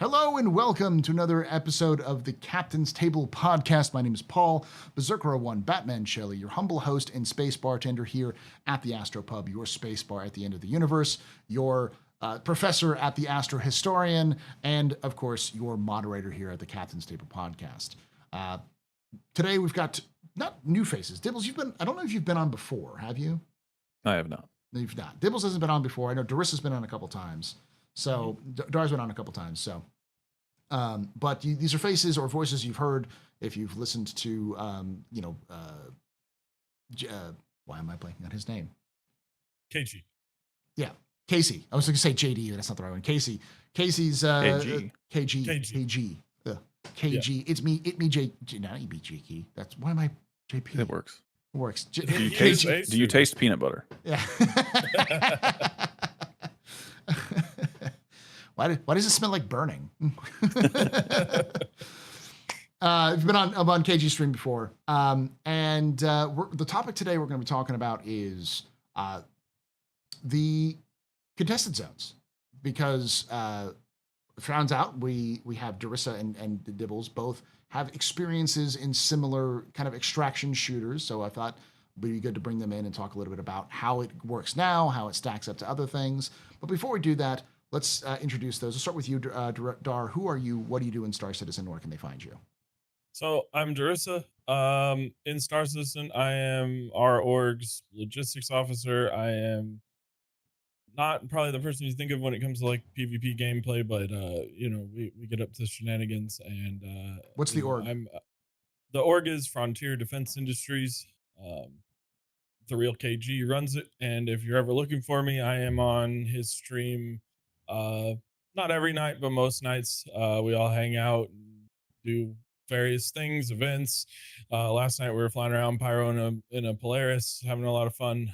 Hello and welcome to another episode of the Captain's Table podcast. My name is Paul, Berserker01, Batman Shelley, your humble host and space bartender here at the AstroPub, your space bar at the end of the universe, your professor at the Astro Historian, and of course, your moderator here at the Captain's Table podcast. Today we've got not new faces. Dibbles, I don't know if you've been on before, have you? I have not. You've not. Dibbles hasn't been on before. I know Dorissa's been on a couple times. So Dar's been on a couple times. So, but these are faces or voices you've heard if you've listened to, why am I blanking on his name? KG. Yeah, Casey. I was going to say JD, but that's not the right one. Casey. Casey's KG. KG. KG. Yeah. It's me, J. Not me, JK. That's why am I JP? It works. It works. Do you taste peanut butter? Yeah. Why does it smell like burning? I've been on KG stream before, and the topic today we're going to be talking about is the contested zones, because found out we have Darissa and Dibbles both have experiences in similar kind of extraction shooters, so I thought it'd be good to bring them in and talk a little bit about how it works now, how it stacks up to other things. But before we do that, let's introduce those. I'll start with you, Dar. Who are you? What do you do in Star Citizen? Where can they find you? So I'm Darissa. In Star Citizen, I am our org's logistics officer. I am not probably the person you think of when it comes to like PvP gameplay, but we get up to shenanigans. And what's the org? The org is Frontier Defense Industries. The real KG runs it, and if you're ever looking for me, I am on his stream. Not every night, but most nights. We all hang out and do various things, events. Last night we were flying around Pyro in a Polaris, having a lot of fun.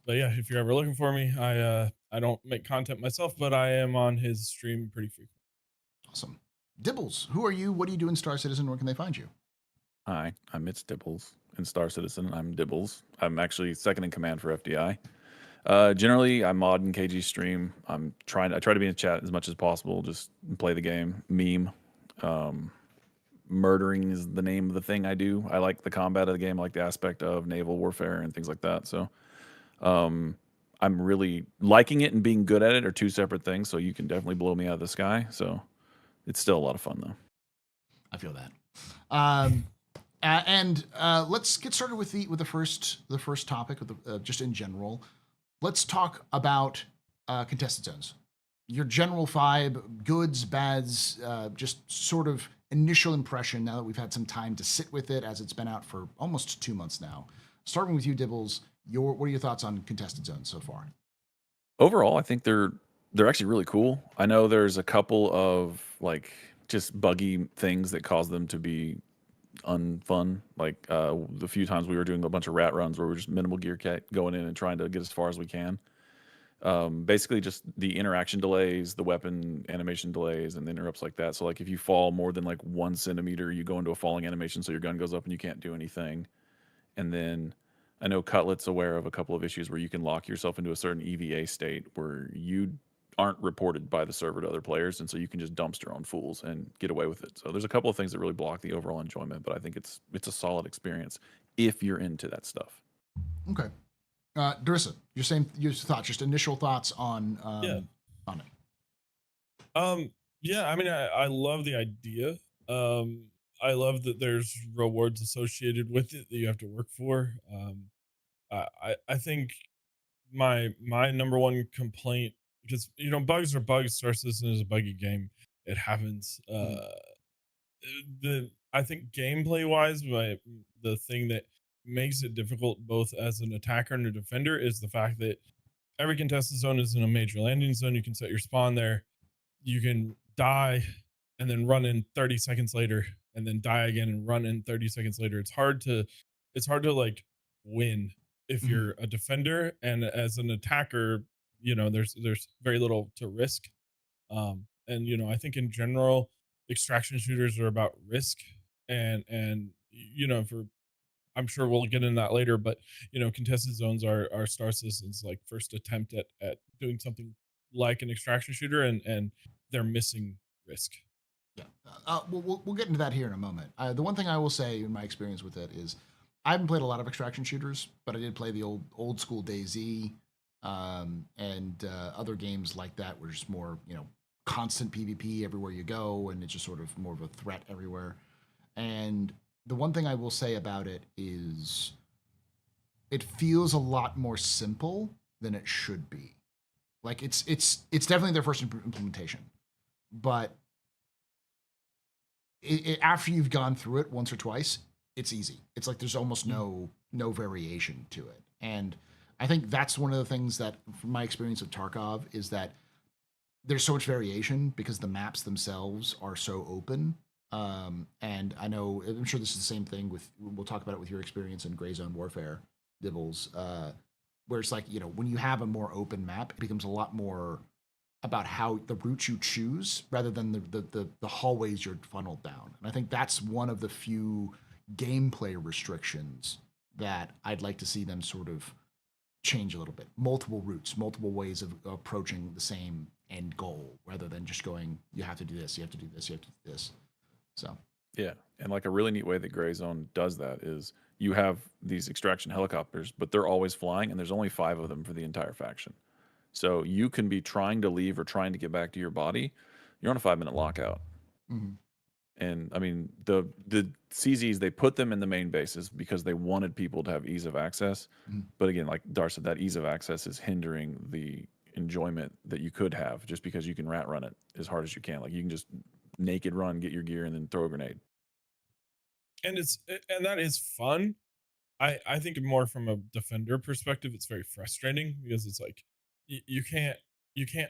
But yeah, if you're ever looking for me, I don't make content myself, but I am on his stream pretty frequently. Awesome. Dibbles, who are you? What do you do in Star Citizen? Where can they find you? Hi, I'm Dibbles in Star Citizen. I'm Dibbles. I'm actually second in command for FDI. Generally, I mod in KG stream. I try to be in chat as much as possible, just play the game, meme. Murdering is the name of the thing I do. I like the combat of the game, I like the aspect of naval warfare and things like that. So I'm really liking it, and being good at it are two separate things. So you can definitely blow me out of the sky. So it's still a lot of fun, though. I feel that. And let's get started with the first topic, just in general. Let's talk about contested zones. Your general vibe, goods, bads, just sort of initial impression now that we've had some time to sit with it, as it's been out for almost 2 months now. Starting with you, Dibbles, what are your thoughts on contested zones so far? Overall, I think they're actually really cool. I know there's a couple of like just buggy things that cause them to be unfun. Like the few times we were doing a bunch of rat runs where we're just minimal gear going in and trying to get as far as we can. Basically just the interaction delays, the weapon animation delays, and the interrupts like that. So like if you fall more than like 1 centimeter, you go into a falling animation, so your gun goes up and you can't do anything. And then I know Cutlet's aware of a couple of issues where you can lock yourself into a certain EVA state where you aren't reported by the server to other players, and so you can just dumpster on fools and get away with it. So there's a couple of things that really block the overall enjoyment, but I think it's a solid experience if you're into that stuff. Okay. Darissa, your thoughts, just initial thoughts on it. Yeah, I mean, I love the idea. I love that there's rewards associated with it that you have to work for. I think my number one complaint, because bugs are bugs. Star Citizen is a buggy game. It happens. I think gameplay wise, the thing that makes it difficult both as an attacker and a defender is the fact that every contested zone is in a major landing zone. You can set your spawn there. You can die and then run in 30 seconds later, and then die again and run in 30 seconds later. It's hard to like win if you're a defender, and as an attacker, there's very little to risk. And I think in general, extraction shooters are about risk, and for, I'm sure we'll get into that later, but contested zones are Star Citizen's like first attempt at doing something like an extraction shooter, and they're missing risk. Yeah. We'll get into that here in a moment. The one thing I will say in my experience with it is I haven't played a lot of extraction shooters, but I did play the old school DayZ and other games like that, where it's more, constant PvP everywhere you go, and it's just sort of more of a threat everywhere. And the one thing I will say about it is it feels a lot more simple than it should be. Like it's definitely their first implementation, but after you've gone through it once or twice, it's easy. It's like there's almost no variation to it. And I think that's one of the things that, from my experience of Tarkov, is that there's so much variation because the maps themselves are so open. And I'm sure this is the same thing we'll talk about it with your experience in Gray Zone Warfare, Dibbles, where it's like, when you have a more open map, it becomes a lot more about how the routes you choose rather than the hallways you're funneled down. And I think that's one of the few gameplay restrictions that I'd like to see them sort of change a little bit. Multiple routes, multiple ways of approaching the same end goal, rather than just going, you have to do this, you have to do this, you have to do this. So Yeah, and like a really neat way that Gray Zone does that is you have these extraction helicopters, but they're always flying, and there's only 5 of them for the entire faction. So you can be trying to leave or trying to get back to your body. You're on a 5-minute lockout. mm-hmm. And I mean, the CZs, they put them in the main bases because they wanted people to have ease of access. Mm-hmm. But again, like Dar said, that ease of access is hindering the enjoyment that you could have just because you can rat run it as hard as you can. Like you can just naked run, get your gear, and then throw a grenade. And that is fun. I think more from a defender perspective, it's very frustrating because it's like you can't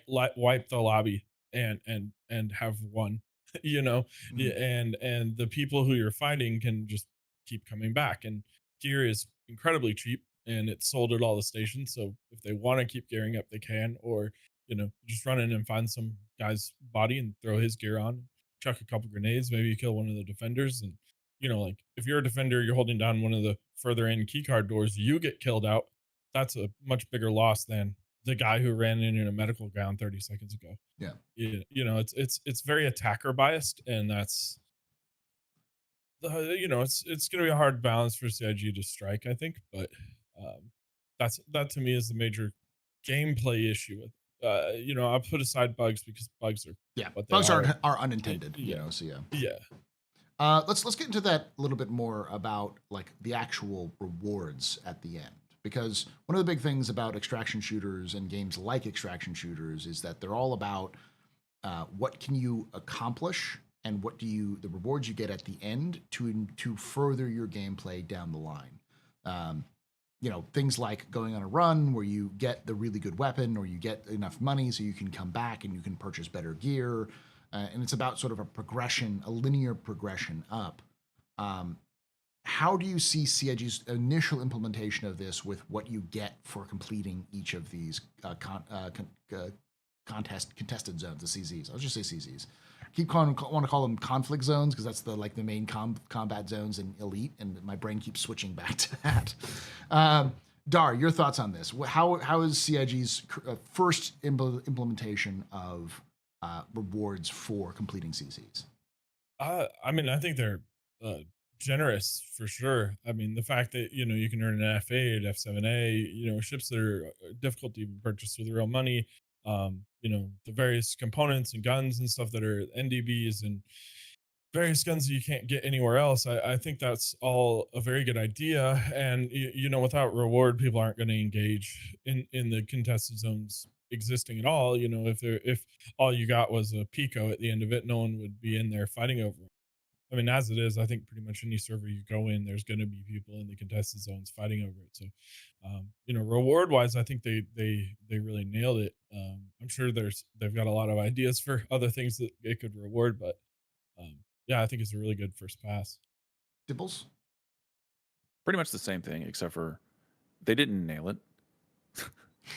wipe the lobby and have won, you know. Mm-hmm. And the people who you're fighting can just keep coming back, and gear is incredibly cheap and it's sold at all the stations. So if they want to keep gearing up, they can, or just run in and find some guy's body and throw his gear on, chuck a couple grenades, maybe you kill one of the defenders, and like if you're a defender, you're holding down one of the further in keycard doors, you get killed out. That's a much bigger loss than the guy who ran in a medical gown 30 seconds ago. Yeah. It's very attacker biased, and that's it's going to be a hard balance for CIG to strike, I think, but that to me is the major gameplay issue with I'll put aside bugs because bugs are what they bugs are. are unintended, Yeah. so yeah. Yeah. Let's get into that a little bit more about like the actual rewards at the end, because one of the big things about extraction shooters and games like extraction shooters is that they're all about what can you accomplish and what the rewards you get at the end to further your gameplay down the line. Things like going on a run where you get the really good weapon, or you get enough money so you can come back and you can purchase better gear. And it's about sort of a linear progression up. How do you see CIG's initial implementation of this with what you get for completing each of these contested zones, the CZs? I'll just say CZs. Want to call them conflict zones because that's the main combat zones in Elite, and my brain keeps switching back to that. Dar, your thoughts on this? How is CIG's first implementation of rewards for completing CZs? I mean, I think they're generous for sure. I mean, the fact that you can earn an F8, F7A, ships that are difficult to even purchase with real money. The various components and guns and stuff that are NDBs and various guns that you can't get anywhere else. I think that's all a very good idea. And without reward, people aren't going to engage in the contested zones existing at all. If all you got was a Pico at the end of it, no one would be in there fighting over it. I mean, as it is, I think pretty much any server you go in, there's going to be people in the contested zones fighting over it. So, reward wise, I think they really nailed it. I'm sure they've got a lot of ideas for other things that it could reward, but yeah, I think it's a really good first pass. Dibbles? Pretty much the same thing, except for they didn't nail it.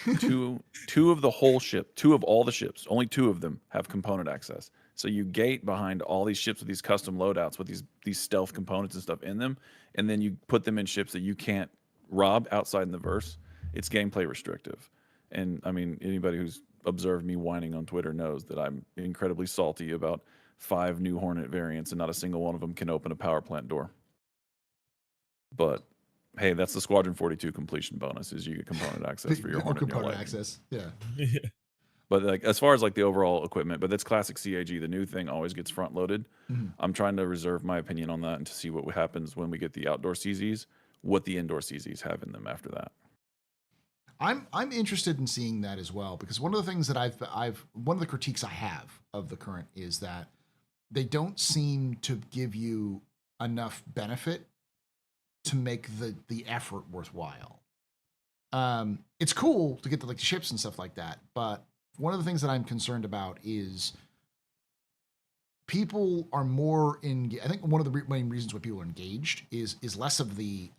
two of the whole ship, 2 of all the ships, only 2 of them have component access. So you gate behind all these ships with these custom loadouts with these stealth components and stuff in them, and then you put them in ships that you can't rob outside in the verse. It's gameplay restrictive. And I mean, anybody who's observed me whining on Twitter knows that I'm incredibly salty about 5 new Hornet variants, and not a single one of them can open a power plant door. But hey, that's the Squadron 42 completion bonus, is you get component access for your Hornet and your component Lightning. access. Yeah. Yeah. But like as far as like the overall equipment, but that's classic CAG. The new thing always gets front loaded. Mhm. I'm trying to reserve my opinion on that and to see what happens when we get the outdoor CZs, what the indoor CZs have in them after that. I'm interested in seeing that as well, because one of the things that I've one of the critiques I have of the current is that they don't seem to give you enough benefit to make the effort worthwhile. It's cool to get the like ships and stuff like that, but one of the things that I'm concerned about is people are more in. I think one of the main reasons why people are engaged is less of the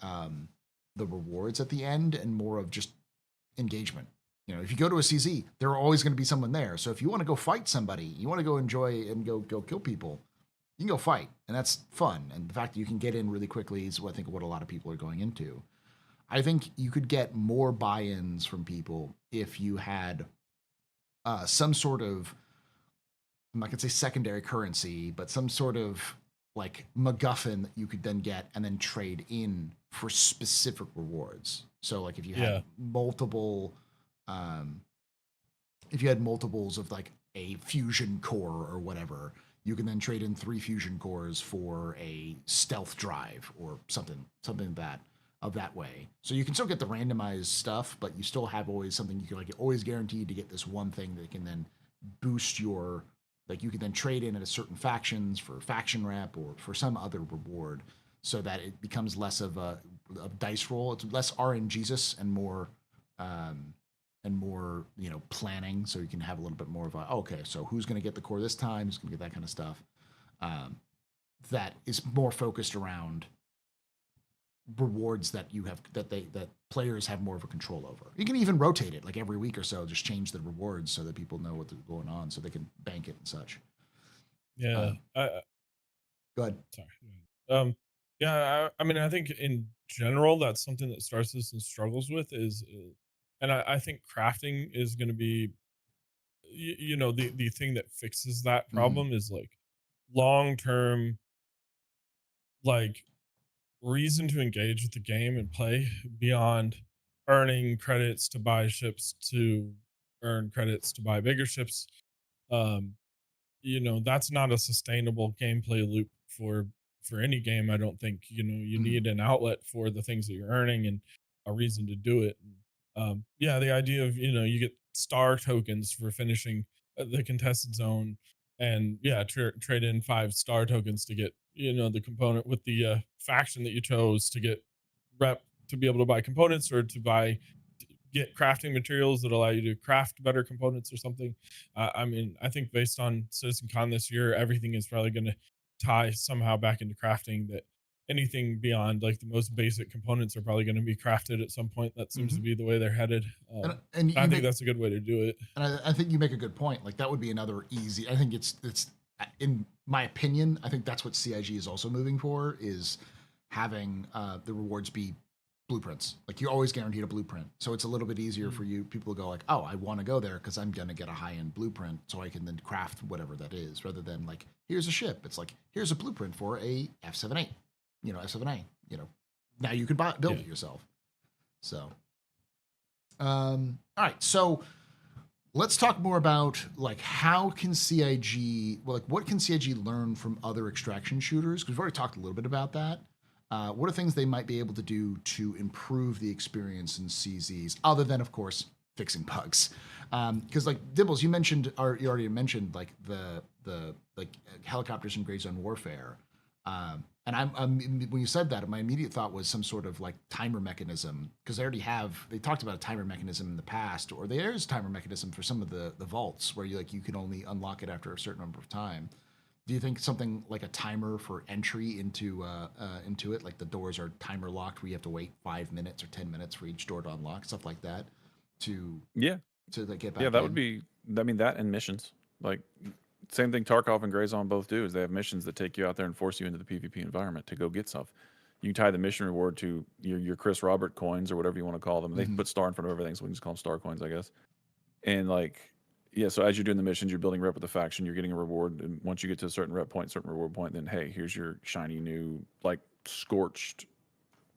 rewards at the end and more of just engagement. You know, if you go to a CZ, there are always going to be someone there. So if you want to go fight somebody, you want to go enjoy and go kill people, you can go fight, and that's fun. And the fact that you can get in really quickly is what I think what a lot of people are going into. I think you could get more buy-ins from people if you had some sort of, I'm not gonna say secondary currency, but some sort of like MacGuffin that you could then get and then trade in for specific rewards. So like if you had multiple, if you had multiples of like a fusion core or whatever, you can then trade in 3 fusion cores for a stealth drive or something that of that way. So you can still get the randomized stuff, but you still have always something you can like always guaranteed to get this one thing that can then boost your, like you can then trade in at a certain factions for faction rep or for some other reward, so that it becomes less of a dice roll. It's less RNGesus and more you know, planning. So you can have a little bit more of a, okay, so who's going to get the core this time? Who's going to get that kind of stuff? That is more focused around rewards that you have that players have more of a control over. You can even rotate it like every week or so, just change the rewards so that people know what's going on, so they can bank it and such. Yeah. Go ahead. Sorry. Yeah. I mean, I think in general, that's something that Star Citizen struggles with is, and I think crafting is going to be, you know, the thing that fixes that problem is like long term, like reason to engage with the game and play beyond earning credits to buy ships to earn credits to buy bigger ships. You know, that's not a sustainable gameplay loop for any game. I don't think, you know, you need an outlet for the things that you're earning and a reason to do it. Yeah, the idea of, you know, you get star tokens for finishing the contested zone, and yeah, trade in 5 star tokens to get, you know, the component with the faction that you chose to get rep to be able to buy components or to get crafting materials that allow you to craft better components or something. I mean, I think based on CitizenCon this year, everything is probably going to tie somehow back into crafting. That anything beyond like the most basic components are probably going to be crafted at some point. That seems to be the way they're headed. And I think that's a good way to do it. And I think you make a good point. Like that would be another easy. I think it's in my opinion. I think that's what CIG is also moving for, is having the rewards be blueprints. Like you're always guaranteed a blueprint, so it's a little bit easier for you people to go like, oh, I want to go there because I'm gonna get a high-end blueprint, so I can then craft whatever that is, rather than like, here's a ship. It's like, here's a blueprint for a F7A, you know, F7A, you know, now you can build it yourself. So all right, so let's talk more about like how can CIG, well, like what can CIG learn from other extraction shooters, because we've already talked a little bit about that. What are things they might be able to do to improve the experience in CZs, other than, of course, fixing bugs? Because like Dibbles, you already mentioned like the like helicopters in Gray Zone Warfare, and when you said that, my immediate thought was some sort of like timer mechanism, because they talked about a timer mechanism in the past, or there is a timer mechanism for some of the vaults where you can only unlock it after a certain number of time. Do you think something like a timer for entry into it, like the doors are timer locked, where you have to wait 5 minutes or 10 minutes for each door to unlock, stuff like that, to like get back? Yeah, that would be. I mean, that and missions. Like same thing Tarkov and Gray Zone both do, is they have missions that take you out there and force you into the PvP environment to go get stuff. you tie the mission reward to your Chris Robert coins or whatever you want to call them. They put star in front of everything, so we can just call them star coins, I guess. And like, yeah, so as you're doing the missions, you're building rep with the faction, you're getting a reward, and once you get to a certain rep point, certain reward point, then hey, here's your shiny new like scorched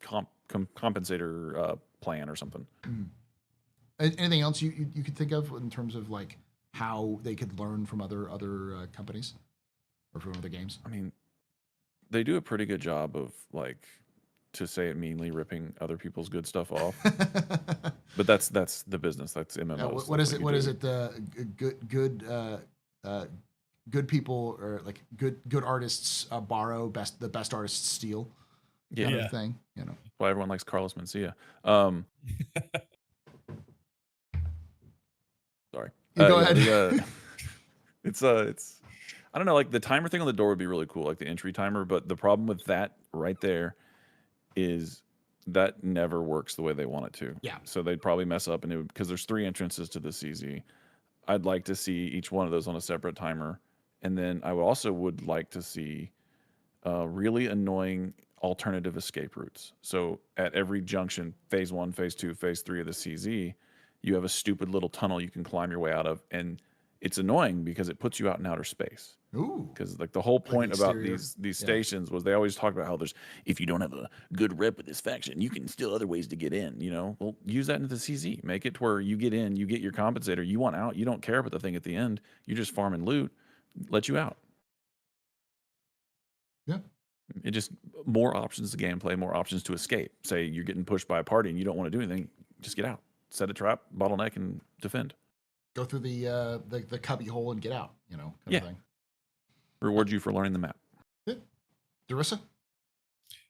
compensator plan or something. Anything else you could think of in terms of like how they could learn from other companies or from other games? I mean, they do a pretty good job of like, to say it meanly, ripping other people's good stuff off. But that's the business. That's MMOs. What is it? What is it? Good people or like good artists borrow, the best artists steal. Yeah. Kind of thing. You know. Why everyone likes Carlos Mencia. Sorry. Go ahead. It's I don't know, like the timer thing on the door would be really cool, like the entry timer, but the problem with that right there is that never works the way they want it to. Yeah. So they'd probably mess up, and it would, because there's 3 entrances to the CZ. I'd like to see each one of those on a separate timer, and then I would like to see really annoying alternative escape routes. So at every junction, phase 1, phase 2, phase 3 of the CZ, you have a stupid little tunnel you can climb your way out of, and it's annoying because it puts you out in outer space. Ooh. Because like the whole point about exterior. these stations was they always talked about how there's, if you don't have a good rep with this faction, you can still other ways to get in. You know, well, use that into the CZ. Make it to where you get in, you get your compensator, you want out, you don't care about the thing at the end. You're just farming loot. Let you out. Yeah. It just more options to gameplay, more options to escape. Say you're getting pushed by a party and you don't want to do anything, just get out. Set a trap, bottleneck, and defend. Go through the cubby hole and get out. You know, kind of thing. Reward you for learning the map. Yeah. Darissa?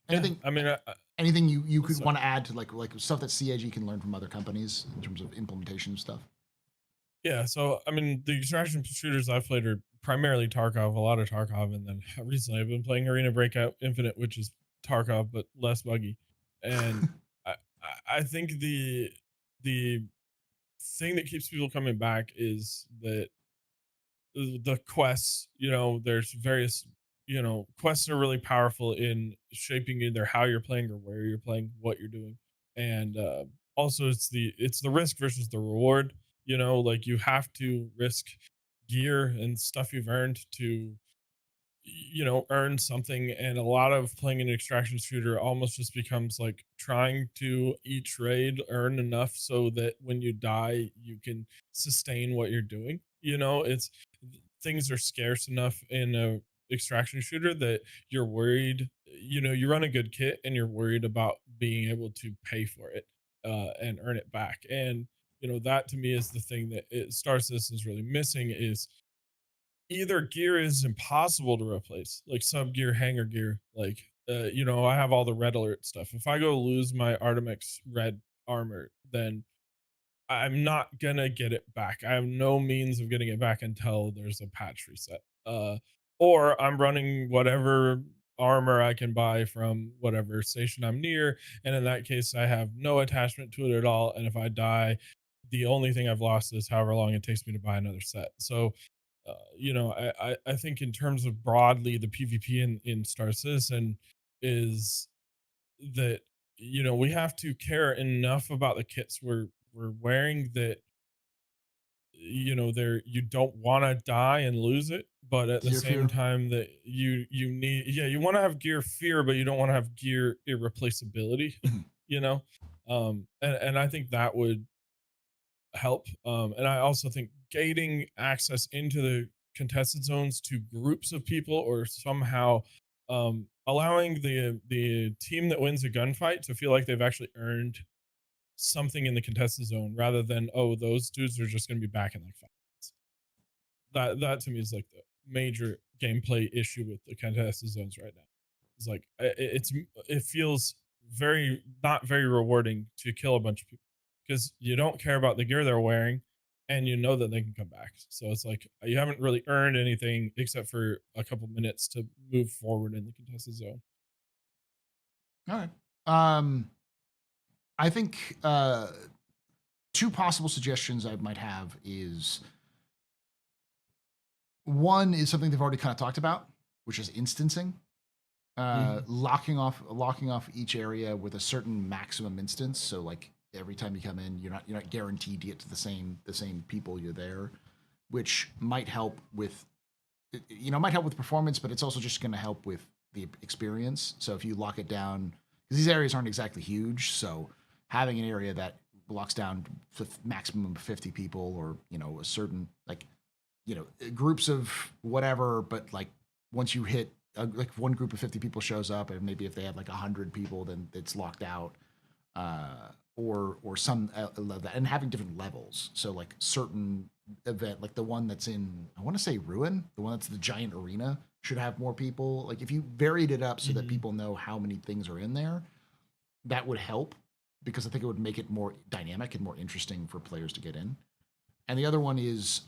Anything? Yeah, I mean, anything you could want to add to like stuff that CIG can learn from other companies in terms of implementation stuff? Yeah, so I mean, the extraction shooters I've played are primarily Tarkov, a lot of Tarkov, and then recently I've been playing Arena Breakout Infinite, which is Tarkov but less buggy. And I think the thing that keeps people coming back is that the quests, you know, there's various, you know, quests are really powerful in shaping either how you're playing or where you're playing, what you're doing. And also it's the risk versus the reward, you know, like you have to risk gear and stuff you've earned to, you know, earn something. And a lot of playing an extraction shooter almost just becomes like trying to each raid earn enough so that when you die you can sustain what you're doing. You know, it's, things are scarce enough in a extraction shooter that you're worried, you know, you run a good kit and you're worried about being able to pay for it and earn it back. And you know, that to me is the thing that Star Citizen is really missing, is either gear is impossible to replace, like sub gear, hanger gear. Like, you know, I have all the red alert stuff. If I go lose my Artemex red armor, then I'm not gonna get it back. I have no means of getting it back until there's a patch reset. Or I'm running whatever armor I can buy from whatever station I'm near, and in that case, I have no attachment to it at all. And if I die, the only thing I've lost is however long it takes me to buy another set. So you know, I think in terms of broadly the PvP in Star Citizen is that, you know, we have to care enough about the kits we're wearing that, you know, there, you don't want to die and lose it, but at the Gear same fear. time that you need, yeah, you want to have gear fear, but you don't want to have gear irreplaceability. You know, and I think that would help. And I also think gating access into the contested zones to groups of people, or somehow allowing the team that wins a gunfight to feel like they've actually earned something in the contested zone, rather than, oh, those dudes are just going to be back in like 5 minutes. That to me is like the major gameplay issue with the contested zones right now. It's like it feels very not very rewarding to kill a bunch of people because you don't care about the gear they're wearing and you know that they can come back. So it's like you haven't really earned anything except for a couple minutes to move forward in the contested zone. All right. I think 2 possible suggestions I might have is, one is something they've already kind of talked about, which is instancing. locking off each area with a certain maximum instance. So like every time you come in, you're not guaranteed to get to the same people you're there, which might help with might help with performance, but it's also just going to help with the experience. So if you lock it down, because these areas aren't exactly huge, so having an area that locks down to maximum of 50 people, or a certain groups of whatever, but like once you hit like one group of 50 people shows up, and maybe if they have like 100 people, then it's locked out. Or some and having different levels. So like certain event, like the one that's in, I want to say Ruin, the one that's the giant arena, should have more people. Like if you varied it up so that people know how many things are in there, that would help, because I think it would make it more dynamic and more interesting for players to get in. And the other one is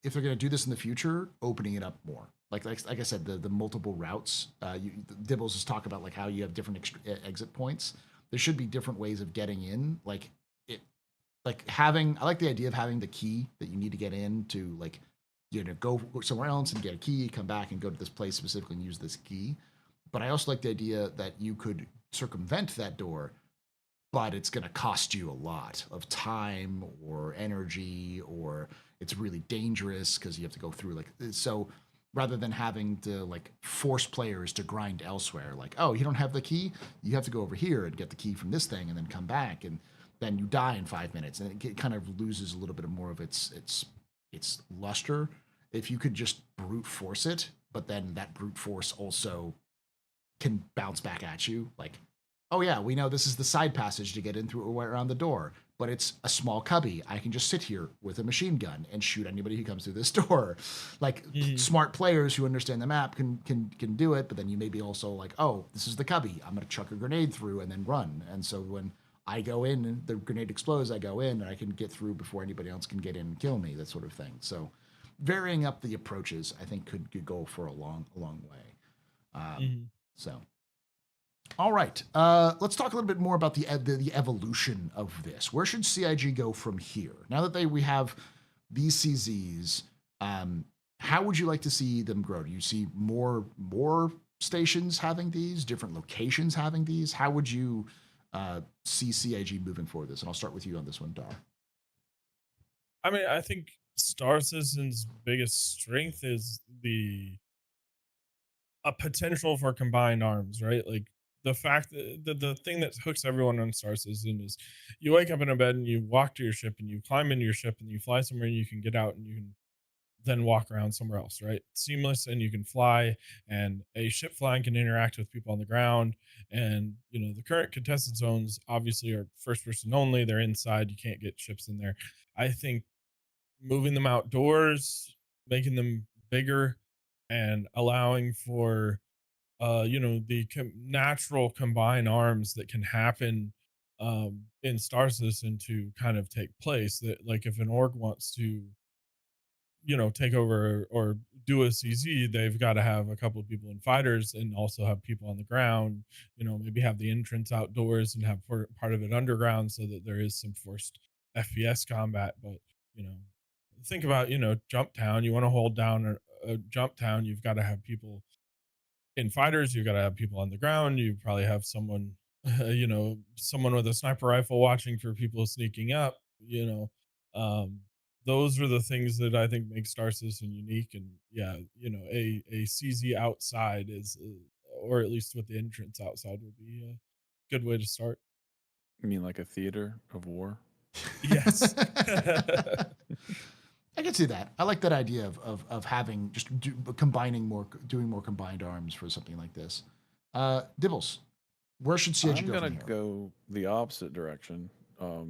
if they're going to do this in the future, opening it up more. Like I said, the multiple routes. Dibbles has talked about like how you have different exit points. There should be different ways of getting in. I like the idea of having the key that you need to get in to go somewhere else and get a key, come back and go to this place specifically and use this key. But I also like the idea that you could circumvent that door, but it's going to cost you a lot of time or energy, or it's really dangerous because you have to go through so. Rather than having to force players to grind elsewhere, like, oh, you don't have the key, you have to go over here and get the key from this thing and then come back, and then you die in 5 minutes, and it kind of loses a little bit more of its luster. If you could just brute force it, but then that brute force also can bounce back at you, like, oh yeah, we know this is the side passage to get in through around the door, but it's a small cubby. I can just sit here with a machine gun and shoot anybody who comes through this door. Smart players who understand the map can do it, but then you may be also like, oh, this is the cubby. I'm going to chuck a grenade through and then run. And so when I go in and the grenade explodes, I go in and I can get through before anybody else can get in and kill me, that sort of thing. So varying up the approaches, I think could go for a long way. So. All right, let's talk a little bit more about the evolution of this. Where should CIG go from here? Now that we have these CZs, how would you like to see them grow? Do you see more stations having these, different locations having these? How would you see CIG moving forward this? And I'll start with you on this one, Dar. I mean, I think Star Citizen's biggest strength is a potential for combined arms, right? Like, the fact that the thing that hooks everyone on Star Citizen is you wake up in a bed and you walk to your ship and you climb into your ship and you fly somewhere and you can get out and you can then walk around somewhere else, right? Seamless, and you can fly, and a ship flying can interact with people on the ground. And the current contested zones obviously are first person only. They're inside. You can't get ships in there. I think moving them outdoors, making them bigger, and allowing for the natural combined arms that can happen in Star Citizen to kind of take place. That, like, if an org wants to take over or do a CZ, they've got to have a couple of people in fighters and also have people on the ground, maybe have the entrance outdoors and have part of it underground, so that there is some forced FPS combat. But think about jump town. You want to hold down a jump town, you've got to have people in fighters, you've got to have people on the ground. You probably have someone someone with a sniper rifle watching for people sneaking up. Those are the things that I think make Star Citizen unique. And yeah, a CZ outside is or at least with the entrance outside would be a good way to start. You mean like a theater of war? Yes. I can see that. I like that idea of having combining more, doing more combined arms for something like this. Dibbles, where should CIG I'm go gonna from here? go the opposite direction.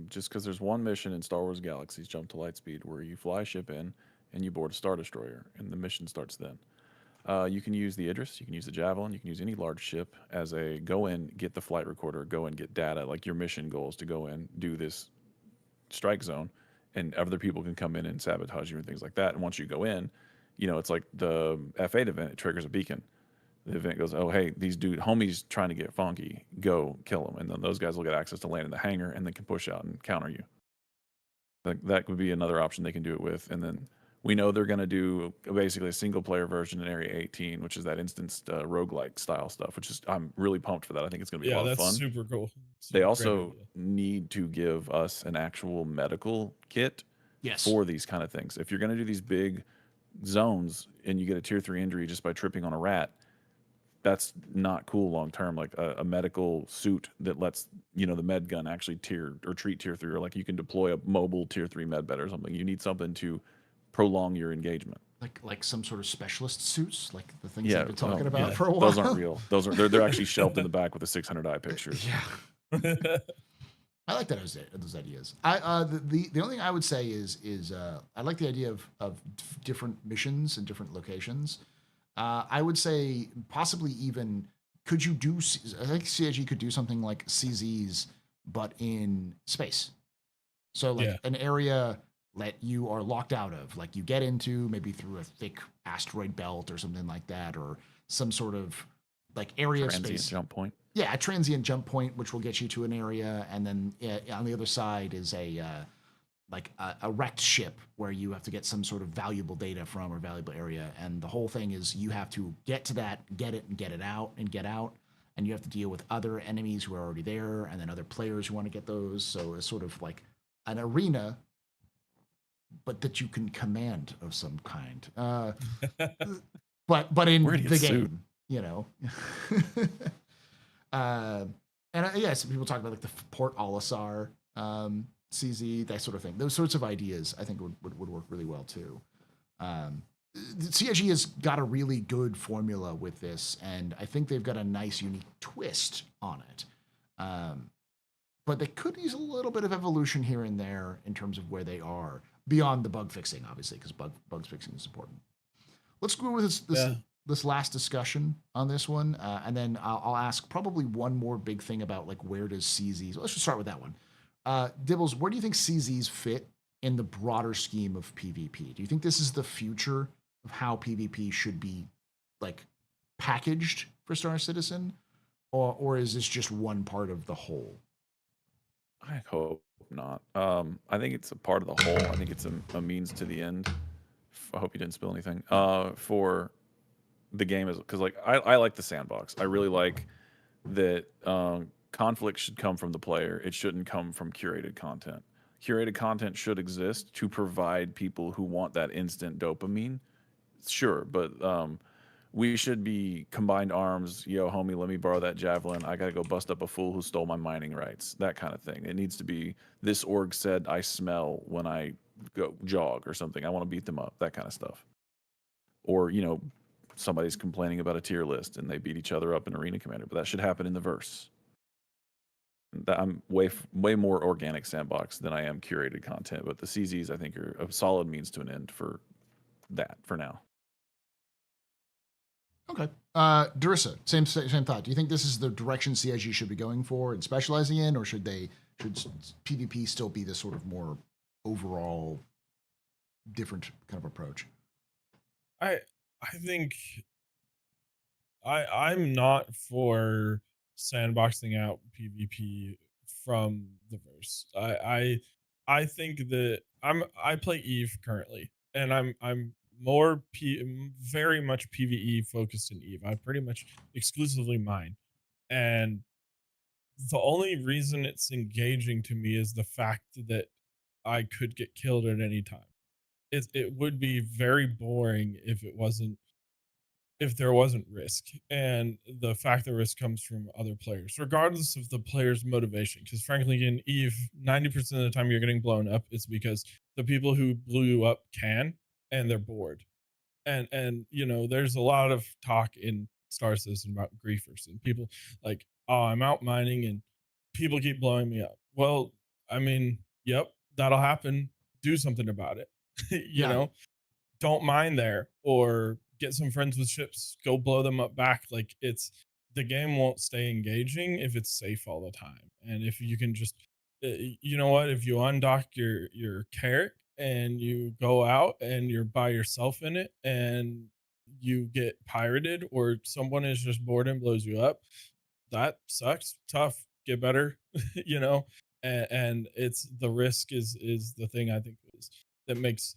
Just because there's one mission in Star Wars Galaxies, Jump to Lightspeed, where you fly a ship in and you board a Star Destroyer, and the mission starts then. You can use the Idris, you can use the Javelin, you can use any large ship as a go in, get the flight recorder, go and get data. Like, your mission goal is to go in, do this strike zone, and other people can come in and sabotage you and things like that. And once you go in, it's like the F8 event, it triggers a beacon. The event goes, oh, hey, these homies trying to get funky, go kill them. And then those guys will get access to land in the hangar and then can push out and counter you. That would be another option they can do it with. And then We know they're going to do basically a single player version in Area 18, which is that instanced roguelike style stuff, which is, I'm really pumped for that. I think it's going to be a Yeah, lot of that's fun. super cool. They Great also idea. need to give us an actual medical kit Yes. for these kind of things. If you're going to do these big zones and you get a tier 3 injury just by tripping on a rat, that's not cool long term. Like a medical suit that lets the med gun actually treat tier 3, or like you can deploy a mobile tier 3 med bed or something. You need something to prolong your engagement. Like some sort of specialist suits, like the things Yeah, they've been talking about yeah. for a while. those aren't real. They're actually shelved in the back with the 600i pictures. Yeah. I like those ideas. The only thing I would say is I like the idea of different missions and different locations. I would say possibly even could you do? I think CIG could do something like CZs, but in space. So like Yeah. an area that you are locked out of, like you get into maybe through a thick asteroid belt or something like that, or some sort of like area of Transient space. jump point. Yeah, a transient jump point, which will get you to an area, and then on the other side is a wrecked ship where you have to get some sort of valuable data from or valuable area, and the whole thing is you have to get to that, get it, and get it out, and get out, and you have to deal with other enemies who are already there, and then other players who want to get those. So it's sort of like an arena, but that you can command of some kind. But in Where do you the get game, sued? you know. And yes, people talk about like the Port Olisar CZ, that sort of thing. Those sorts of ideas, I think, would work really well too. CIG has got a really good formula with this, and I think they've got a nice, unique twist on it. But they could use a little bit of evolution here and there in terms of where they are beyond the bug fixing, obviously, because bugs fixing is important. Let's go with this last discussion on this one, and then I'll ask probably one more big thing about like where does CZs. Let's just start with that one. Dibbles, where do you think CZs fit in the broader scheme of PvP? Do you think this is the future of how PvP should be like packaged for Star Citizen, or is this just one part of the whole? I hope not. I think it's a part of the whole. I think it's a means to the end. I hope you didn't spill anything. For the game is because like I like the sandbox. I really like that conflict should come from the player. It shouldn't come from curated content. Curated content should exist to provide people who want that instant dopamine. Sure, but we should be combined arms. Yo, homie, let me borrow that javelin. I gotta go bust up a fool who stole my mining rights. That kind of thing. It needs to be this org said I smell when I go jog or something. I want to beat them up. That kind of stuff. Or somebody's complaining about a tier list and they beat each other up in Arena Commander, but that should happen in the verse. I'm way more organic sandbox than I am curated content, but the CZs I think are a solid means to an end for that for now. Okay. Durissa, same thought. Do you think this is the direction CIG should be going for and specializing in, or should PvP still be this sort of more overall different kind of approach? I think I'm not for sandboxing out PvP from the verse. I think that I play Eve currently, and I'm very much PvE focused in Eve. I pretty much exclusively mine, and the only reason it's engaging to me is the fact that I could get killed at any time. It would be very boring if there wasn't risk, and the fact that risk comes from other players, regardless of the player's motivation. Because frankly, in Eve, 90% of the time you're getting blown up, it's because the people who blew you up can, and they're bored. And there's a lot of talk in Star Citizen about griefers and people like, oh, I'm out mining and people keep blowing me up. Well, I mean, yep, that'll happen. Do something about it. Yeah. Don't mine there, or get some friends with ships, go blow them up back. Like, the game won't stay engaging if it's safe all the time. And if you can just you know what, if you undock your carrot and you go out and you're by yourself in it and you get pirated, or someone is just bored and blows you up, that sucks. Tough. Get better. you know and it's the risk is the thing I think is that makes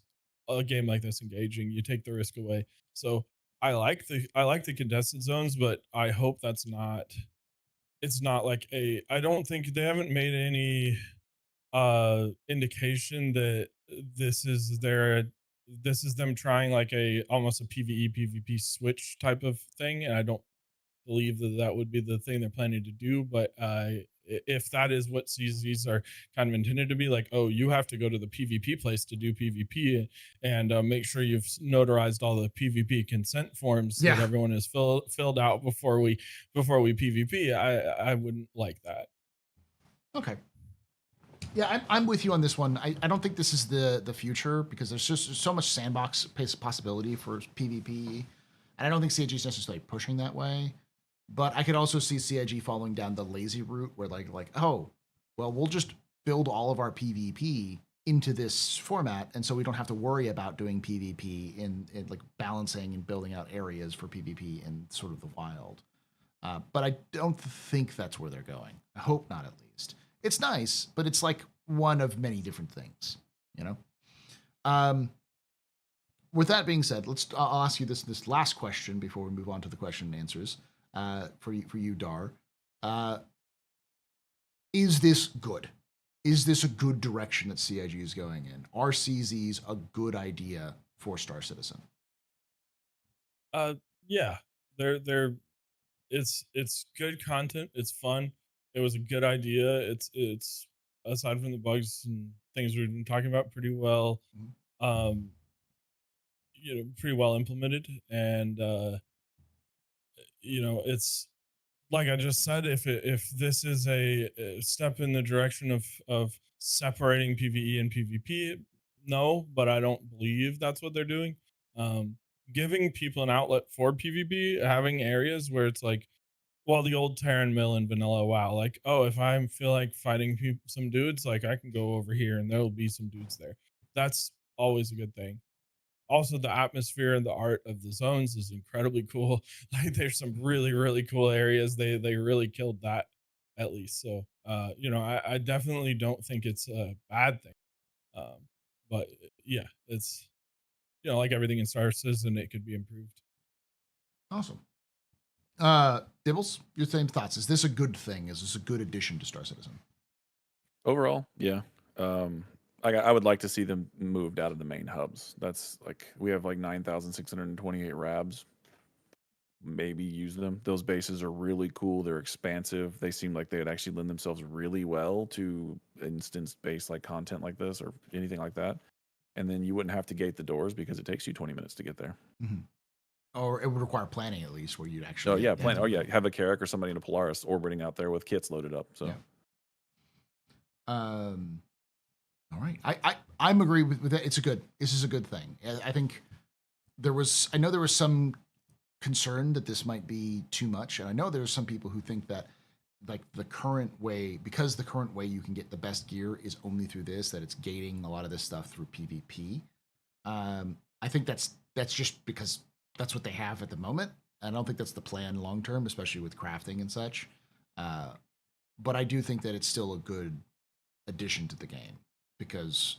a game like this engaging. You take the risk away. So I like the contested zones, but I hope that's not it's not like a I don't think they haven't made any indication that this is their this is them trying like a almost a PvE PvP switch type of thing, and I don't believe that that would be the thing they're planning to do. But if that is what CZs are kind of intended to be, like, oh, you have to go to the PvP place to do PvP, and make sure you've notarized all the PvP consent forms that Yeah. everyone has filled out before we PvP. I wouldn't like that. Okay. Yeah, I'm with you on this one. I don't think this is the future because there's just so much sandbox possibility for PvP, and I don't think CIG is necessarily pushing that way. But I could also see CIG following down the lazy route where like oh, well we'll just build all of our PvP into this format, and so we don't have to worry about doing PvP in like balancing and building out areas for PvP in sort of the wild. But I don't think that's where they're going. I hope not, at least. It's nice, but it's like one of many different things, you know. With that being said, I'll ask you this last question before we move on to the question and answers. For you, Dar. Is this good? Is this a good direction that CIG is going in? Are CZs a good idea for Star Citizen? Yeah, they're it's good content. It's fun. It was a good idea. It's aside from the bugs and things we've been talking about, pretty well, Mhm. um, pretty well implemented. And it's like I just said, if this is a step in the direction of separating PvE and PvP, no, but I don't believe that's what they're doing. Um, Giving people an outlet for PvP, having areas where it's like, well, the old Terran Mill in Vanilla WoW, like, oh, if I feel like fighting some dudes, like I can go over here and there'll be some dudes there. That's always a good thing. Also, the atmosphere and the art of the zones is incredibly cool. Like, there's some really, really cool areas. They really killed that, at least. So, I definitely don't think it's a bad thing. Um, but yeah, it's like everything in Star Citizen, it could be improved. Awesome. Dibbles, your same thoughts. Is this a good thing? Is this a good addition to Star Citizen? Overall, yeah. Um, I would like to see them moved out of the main hubs. That's like we have like 9,628 rabs. Maybe use them. Those bases are really cool. They're expansive. They seem like they would actually lend themselves really well to instance-based like content like this or anything like that. And then you wouldn't have to gate the doors because it takes you 20 minutes to get there. Mm-hmm. Or it would require planning at least, where you'd Oh actually. yeah, plan. Oh yeah, have a Carrack or somebody in a Polaris orbiting out there with kits loaded up. So Yeah. All right. I'm agree with that. This is a good thing. I think I know there was some concern that this might be too much, and I know there's some people who think that like the current way, because the current way you can get the best gear is only through this, that it's gating a lot of this stuff through PvP. I think that's just because that's what they have at the moment. I don't think that's the plan long term, especially with crafting and such. But I do think that it's still a good addition to the game because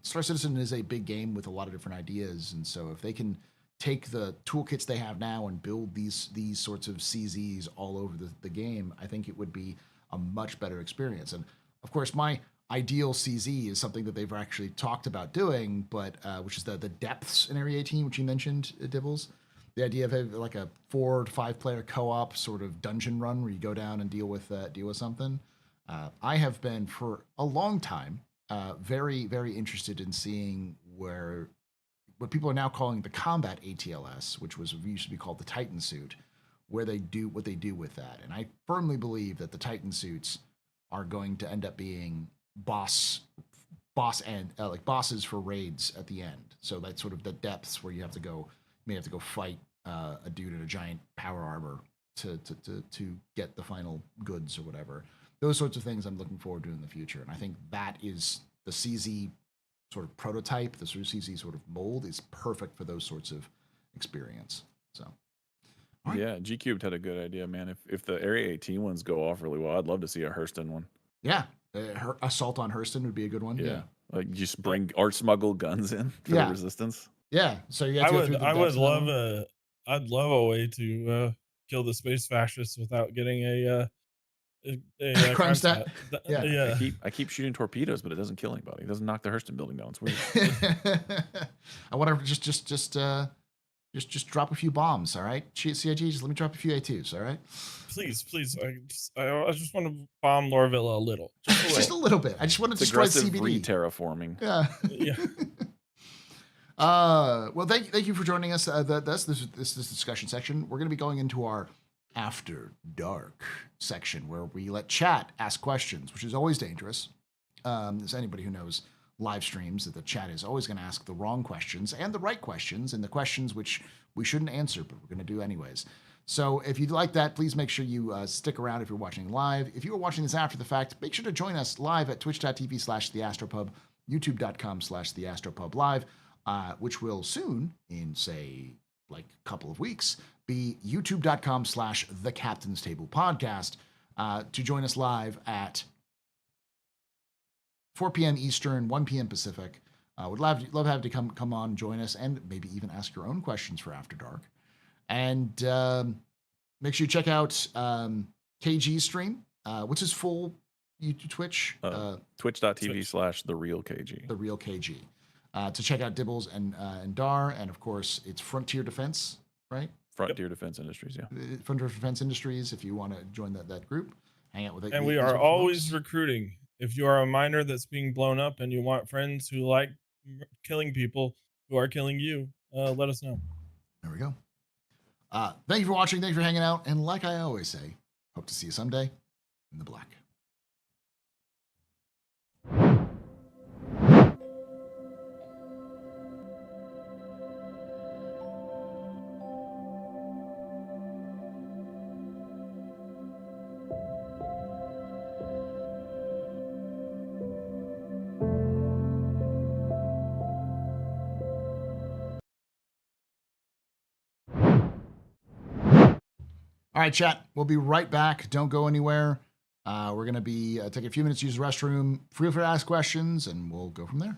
Star Citizen is a big game with a lot of different ideas, and so if they can take the toolkits they have now and build these sorts of CZs all over the game, I think it would be a much better experience. And of course, my ideal CZ is something that they've actually talked about doing, but which is the depths in Area 18, which you mentioned, Dibbles. The idea of having like a 4 to 5 player co-op sort of dungeon run where you go down and deal with something. I have been for a long time very, very interested in seeing what people are now calling the combat ATLS, which used to be called the Titan suit, where they do what they do with that. And I firmly believe that the Titan suits are going to end up being boss and like bosses for raids at the end. So that's sort of the depths where you may have to go fight a dude in a giant power armor to get the final goods or whatever. Those sorts of things I'm looking forward to in the future, and I think that is the CZ sort of prototype, the CZ sort of mold is perfect for those sorts of experience. So, all right. yeah, G Cubed had a good idea, man. If the Area 18 ones go off really well, I'd love to see a Hurston one. Yeah, Assault on Hurston would be a good one. Yeah. Yeah. Like you just bring art smuggle guns in for Yeah. the resistance. Yeah. So you have to go through the I would depths of that love one. I'd love a way to kill the space fascists without getting a Crime crime stat. stat. Yeah. Yeah. I keep shooting torpedoes, but it doesn't kill anybody. It doesn't knock the Hurston building down. It's weird. I want to just drop a few bombs. All right, CIG, just let me drop a few A2s. All right. Please. I just want to bomb Lorville a little. Just a little bit. I just want to It's destroy aggressive CBD. re-terraforming. Yeah. Yeah. Well, thank you for joining us. This discussion section. We're going to be going into our After Dark section where we let chat ask questions, which is always dangerous. As anybody who knows live streams, that the chat is always going to ask the wrong questions and the right questions, and the questions which we shouldn't answer, but we're going to do anyways. So if you'd like that, please make sure you stick around if you're watching live. If you are watching this after the fact, make sure to join us live at twitch.tv/TheAstroPub, youtube.com/TheAstroPub live, which will soon, in say like a couple of weeks, be youtube.com/The Captain's Table Podcast, to join us live at 4 p.m. Eastern, 1 p.m. Pacific. Would love to have you come on, join us, and maybe even ask your own questions for After Dark. And make sure you check out KG's stream, which is full YouTube Twitch. Twitch.tv/TheRealKG. The Real KG. To check out Dibbles and Dar, and of course, it's Frontier Defense, right? Frontier Defense Industries, yeah. Frontier Defense Industries, if you want to join that group, hang out with it. And we are always recruiting. If you are a miner that's being blown up and you want friends who like killing people who are killing you, let us know. There we go. Thank you for watching. Thank you for hanging out. And like I always say, hope to see you someday in the black. All right, chat. We'll be right back. Don't go anywhere. We're going to be taking a few minutes to use the restroom. Feel free to ask questions, and we'll go from there.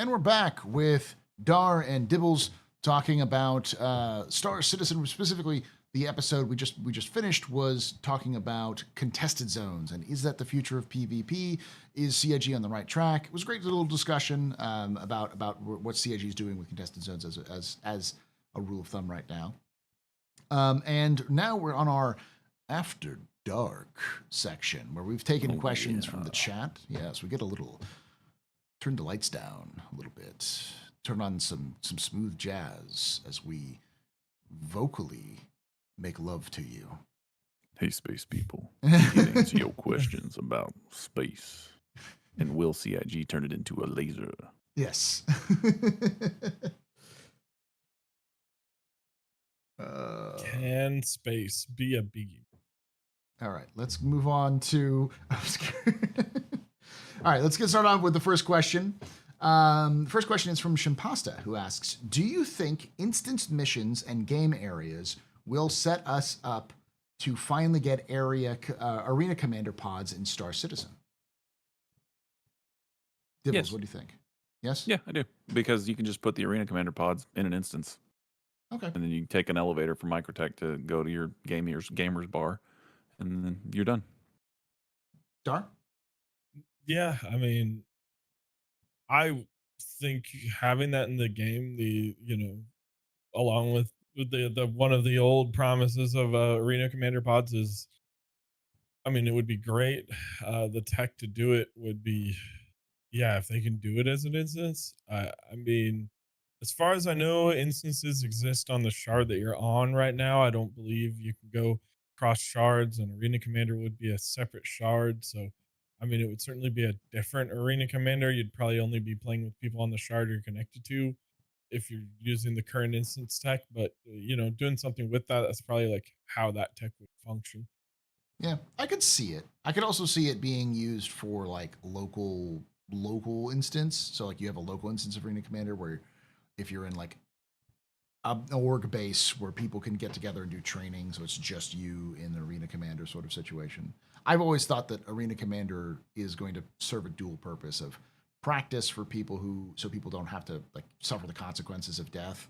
And we're back with Dar and Dibbles talking about Star Citizen. Specifically, the episode we just finished was talking about contested zones and is that the future of PvP? Is CIG on the right track? It was a great little discussion about what CIG is doing with contested zones as a rule of thumb right now. And now we're on our After Dark section where we've taken questions from the chat. Yes, we get a little. Turn the lights down a little bit. Turn on some smooth jazz as we vocally make love to you. Hey, space people. Get answer your questions about space. And will CIG turn it into a laser? Yes. Can space be a biggie? All right, let's move on to. All right, let's get started on with the first question. The first question is from Shimpasta, who asks, do you think instanced missions and game areas will set us up to finally get arena commander pods in Star Citizen? Dibbles, Yes. what do you think? Yes? Yeah, I do. Because you can just put the arena commander pods in an instance. Okay. And then you can take an elevator from Microtech to go to your gamers bar. And then you're done. Dar? Yeah, I mean, I think having that in the game, along with the one of the old promises of arena commander pods is, I mean, it would be great. The tech to do it would be, yeah, if they can do it as an instance. I mean, as far as I know, instances exist on the shard that you're on right now. I don't believe you can go cross shards, and arena commander would be a separate shard. So, I mean, it would certainly be a different arena commander. You'd probably only be playing with people on the shard you're connected to if you're using the current instance tech. But doing something with that, that's probably like how that tech would function. Yeah, I could see it. I could also see it being used for like local instance. So like you have a local instance of arena commander where if you're in like an org base where people can get together and do training, so it's just you in the arena commander sort of situation. I've always thought that arena commander is going to serve a dual purpose of practice for people so people don't have to like suffer the consequences of death,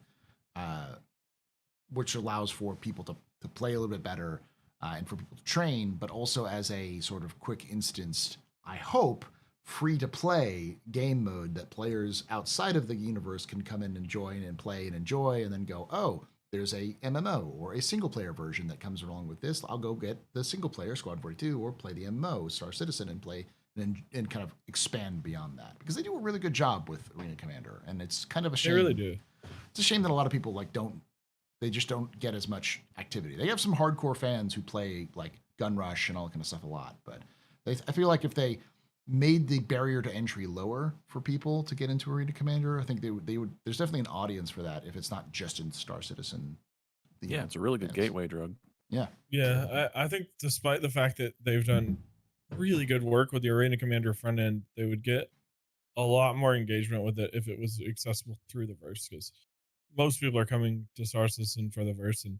which allows for people to play a little bit better and for people to train, but also as a sort of quick instance, I hope, free to play game mode that players outside of the universe can come in and join and play and enjoy and then go, oh, there's a MMO or a single player version that comes along with this. I'll go get the single player Squad 42 or play the MMO Star Citizen and play and kind of expand beyond that because they do a really good job with Arena Commander. And it's kind of a shame. They really do. It's a shame that a lot of people they just don't get as much activity. They have some hardcore fans who play like Gun Rush and all that kind of stuff a lot, but I feel like if they made the barrier to entry lower for people to get into Arena Commander, I think they would. There's definitely an audience for that if it's not just in Star Citizen. Yeah, it's a really good gateway drug. Yeah. Yeah, I think despite the fact that they've done really good work with the Arena Commander front end, they would get a lot more engagement with it if it was accessible through the verse, because most people are coming to Star Citizen for the verse and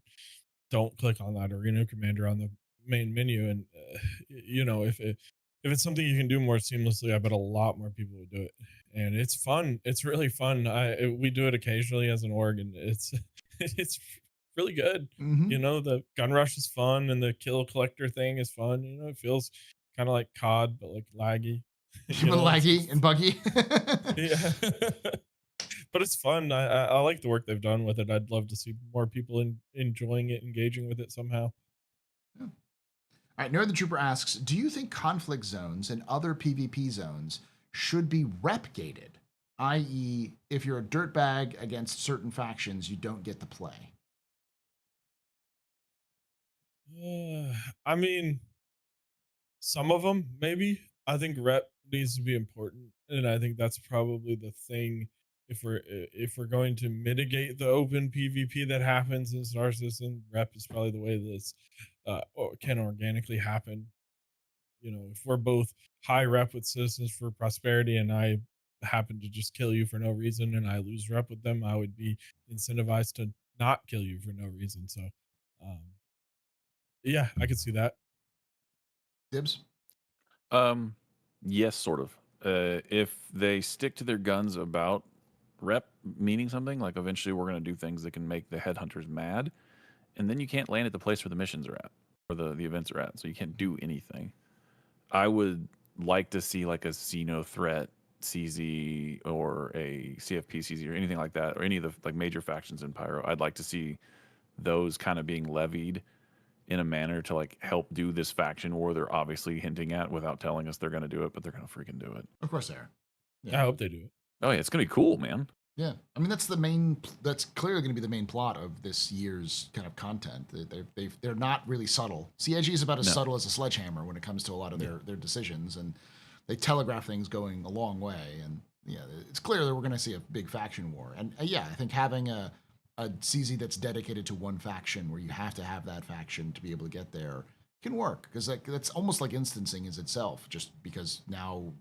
don't click on that Arena Commander on the main menu. And if it's something you can do more seamlessly, I bet a lot more people would do it. And it's fun. It's really fun. We do it occasionally as an org, and it's it's really good. Mm-hmm. The gun rush is fun, and the kill collector thing is fun. It feels kind of like COD, but like laggy. Laggy and buggy. Yeah. But it's fun. I like the work they've done with it. I'd love to see more people enjoying it, engaging with it somehow. Yeah. All right, Nerd the Trooper asks, do you think conflict zones and other PvP zones should be rep gated? I.e., if you're a dirtbag against certain factions, you don't get to play. I mean, some of them maybe. I think rep needs to be important, and I think that's probably the thing. If we're going to mitigate the open PvP that happens in Star Citizen, rep is probably the way this can organically happen. If we're both high rep with Citizens for Prosperity, and I happen to just kill you for no reason, and I lose rep with them, I would be incentivized to not kill you for no reason. So, um, yeah, I could see that. Dibs? Yes, sort of. If they stick to their guns about rep meaning something, like eventually we're going to do things that can make the headhunters mad, and then you can't land at the place where the missions are at or the events are at, so you can't do anything. I would like to see like a Xeno threat CZ or a CFP CZ or anything like that, or any of the like major factions in Pyro. I'd like to see those kind of being levied in a manner to like help do this faction war they're obviously hinting at without telling us they're going to do it, but they're going to freaking do it. Of course they are. I hope they do it. Oh yeah, it's going to be cool, man. Yeah, I mean that's that's clearly going to be the main plot of this year's kind of content. They're not really subtle. CIG is about as subtle as a sledgehammer when it comes to a lot of their decisions, and they telegraph things going a long way. And yeah, it's clear that we're going to see a big faction war. And yeah, I think having a CZ that's dedicated to one faction, where you have to have that faction to be able to get there, can work, because that's almost like instancing is itself, just because now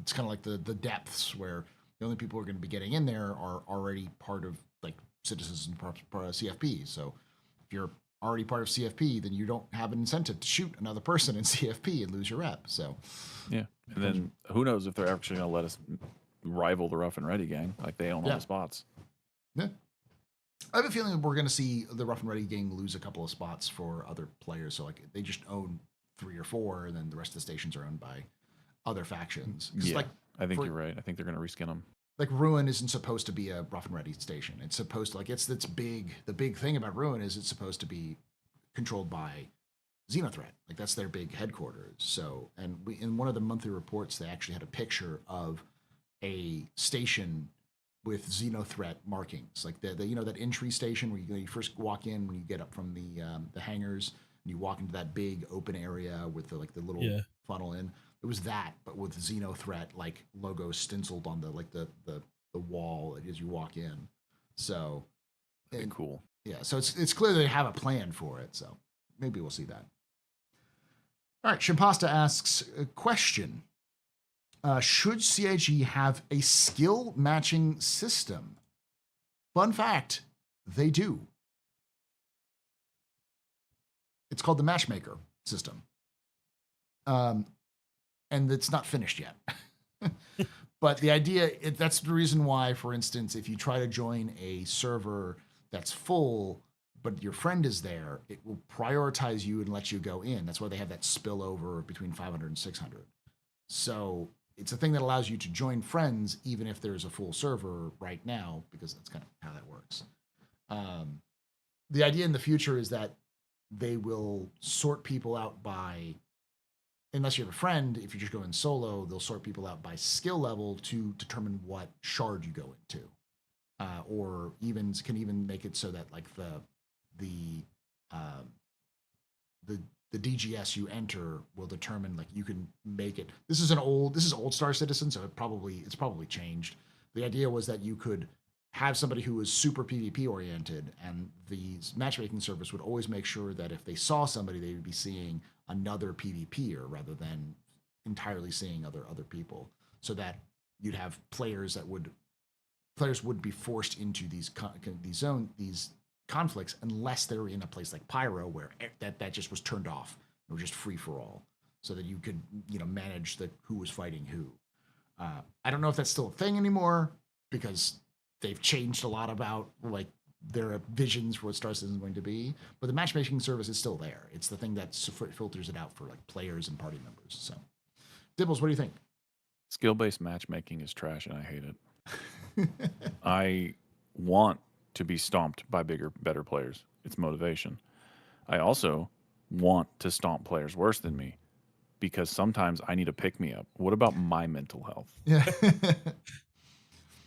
it's kind of like the depths where the only people who are going to be getting in there are already part of like citizens and part of CFP. So if you're already part of CFP, then you don't have an incentive to shoot another person in CFP and lose your rep. So yeah, and then who knows if they're actually going to let us rival the Rough and Ready gang? Like they own all the spots. Yeah. I have a feeling we're going to see the Rough and Ready gang lose a couple of spots for other players. So like they just own 3 or 4, and then the rest of the stations are owned by other factions. Yeah, like, I think you're right. I think they're going to reskin them. Like Ruin isn't supposed to be a Rough and Ready station. It's supposed to it's big. The big thing about Ruin is it's supposed to be controlled by Xenothreat. Like that's their big headquarters. So, and in one of the monthly reports, they actually had a picture of a station with Xenothreat markings, like the that entry station where you first walk in when you get up from the hangars, and you walk into that big open area with the little funnel in. It was that, but with Xenothreat like logo stenciled on the wall as you walk in. So, cool. Yeah, so it's clear they have a plan for it. So maybe we'll see that. All right, Shimpasta asks a question. Should CIG have a skill matching system? Fun fact, they do. It's called the Matchmaker system. And it's not finished yet. But the idea, that's the reason why, for instance, if you try to join a server that's full, but your friend is there, it will prioritize you and let you go in. That's why they have that spillover between 500 and 600. So it's a thing that allows you to join friends even if there's a full server right now, because that's kind of how that works. The idea in the future is that they will sort people out by, unless you have a friend, if you just go in solo, they'll sort people out by skill level to determine what shard you go into. Or can even make it so that like the DGS you enter will determine, like, you can make it. This is old Star Citizen, so it's probably changed. The idea was that you could have somebody who was super PvP oriented, and the matchmaking service would always make sure that if they saw somebody, they would be seeing another PvPer rather than entirely seeing other people, so that you'd have players would be forced into these conflicts unless they were in a place like Pyro where that just was turned off. It was just free for all, so that you could manage who was fighting who. I don't know if that's still a thing anymore, because they've changed a lot about like their visions for what Star Citizen is going to be. But the matchmaking service is still there. It's the thing that filters it out for like players and party members. So, Dibbles, what do you think? Skill-based matchmaking is trash, and I hate it. I want to be stomped by bigger, better players. It's motivation. I also want to stomp players worse than me, because sometimes I need a pick-me-up. What about my mental health? Yeah.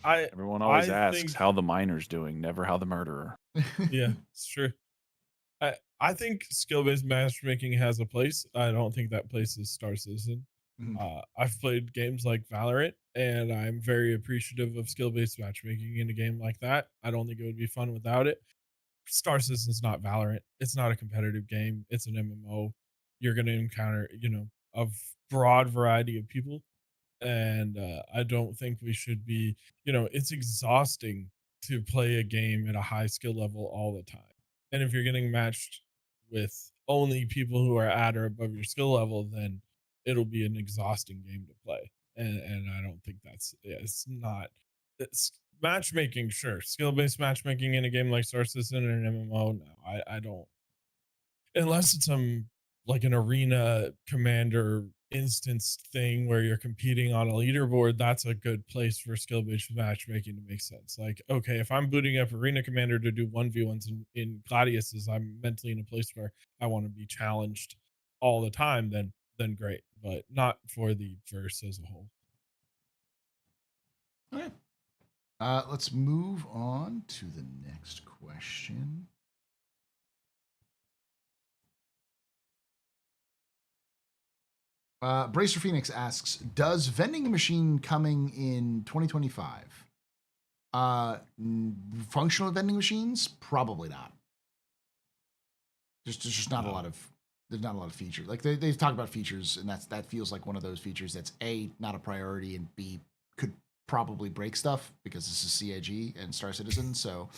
Everyone always asks how the miner's doing, never how the murderer. Yeah, it's true. I think skill-based matchmaking has a place. I don't think that place is Star Citizen. Mm-hmm. I've played games like Valorant, and I'm very appreciative of skill-based matchmaking in a game like that. I don't think it would be fun without it. Star Citizen's not Valorant. It's not a competitive game. It's an MMO. You're going to encounter, a broad variety of people. And I don't think we should be, it's exhausting to play a game at a high skill level all the time. And if you're getting matched with only people who are at or above your skill level, then it'll be an exhausting game to play. and I don't think it's not. It's matchmaking, sure, skill-based matchmaking in a game like Star Citizen or an MMO. No, I don't, unless it's like an arena commander instance thing where you're competing on a leaderboard. That's a good place for skill-based matchmaking to make sense. Like, okay, if I'm booting up arena commander to do 1v1s in Gladiuses, I'm mentally in a place where I want to be challenged all the time, then great, but not for the verse as a whole. Okay. Let's move on to the next question. Bracer Phoenix asks, does vending machine coming in 2025? Functional vending machines? Probably not. There's just not a lot of there's not a lot of features. Like they talk about features, and that feels like one of those features that's A, not a priority, and B, could probably break stuff because this is CIG and Star Citizen. So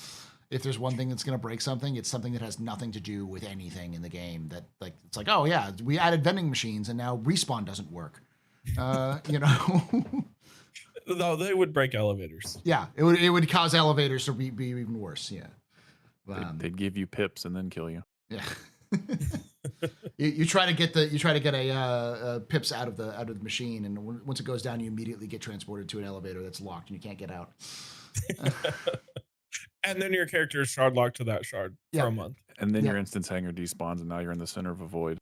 if there's one thing that's going to break something, it's something that has nothing to do with anything in the game. That, like, it's like, oh yeah, we added vending machines and now respawn doesn't work. You know. No, they would break elevators. Yeah, it would cause elevators to be even worse. Yeah. They'd give you pips and then kill you. Yeah. you try to get a pips out of the machine, and once it goes down, you immediately get transported to an elevator that's locked and you can't get out. And then your character is shard locked to that shard for a month. And then your instance hanger despawns, and now you're in the center of a void.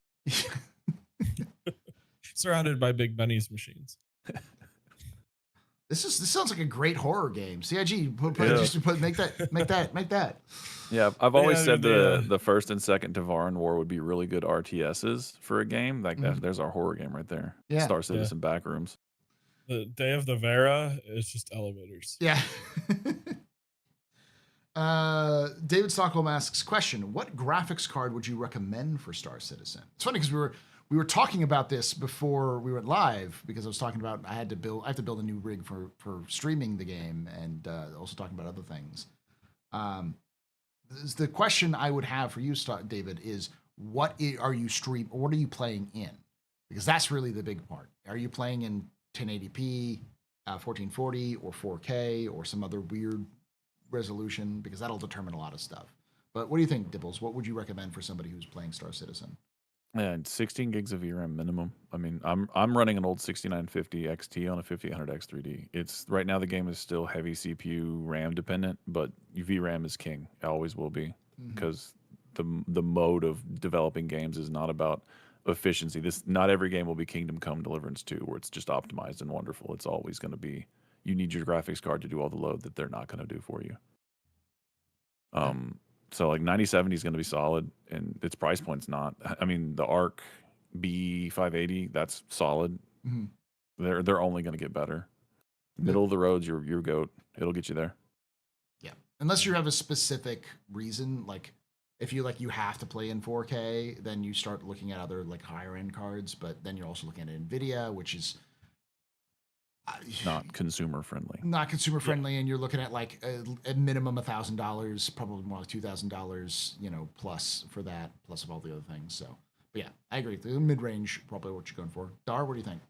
Surrounded by Big Bunny's machines. This sounds like a great horror game. CIG, make that. Yeah, I've always said the first and second Tavaran War would be really good RTSs for a game. Like that, there's our horror game right there. Yeah. Star Citizen Backrooms. The Day of the Vera is just elevators. Yeah. David Stockholm asks, question, what graphics card would you recommend for Star Citizen? It's funny because we were talking about this before we went live, because I was talking about I have to build a new rig for streaming the game, and also talking about other things. The question I would have for you, David, is what are you playing in? Because that's really the big part. Are you playing in 1080p, 1440, or 4K, or some other weird resolution? Because that'll determine a lot of stuff. But what do you think, Dibbles? What would you recommend for somebody who's playing Star Citizen? And 16 gigs of VRAM minimum. I mean, I'm running an old 6950 XT on a 5800X 3D. It's right now the game is still heavy CPU RAM dependent, but VRAM is king. It always will be, because the mode of developing games is not about efficiency. Not every game will be Kingdom Come Deliverance 2, where it's just optimized and wonderful. It's always going to be, you need your graphics card to do all the load that they're not going to do for you. So like 9070 is going to be solid, and its price point's not. I mean, the ARC B580, that's solid. They're only going to get better. Middle of the road's your goat. It'll get you there. Yeah, unless you have a specific reason, like if you have to play in 4K, then you start looking at other like higher end cards. But then you're also looking at Nvidia, which is not consumer friendly. And you're looking at like a minimum $1,000, probably more like $2,000, plus for that, plus of all the other things. So, but yeah, I agree. The mid range probably what you're going for. Dar, what do you think?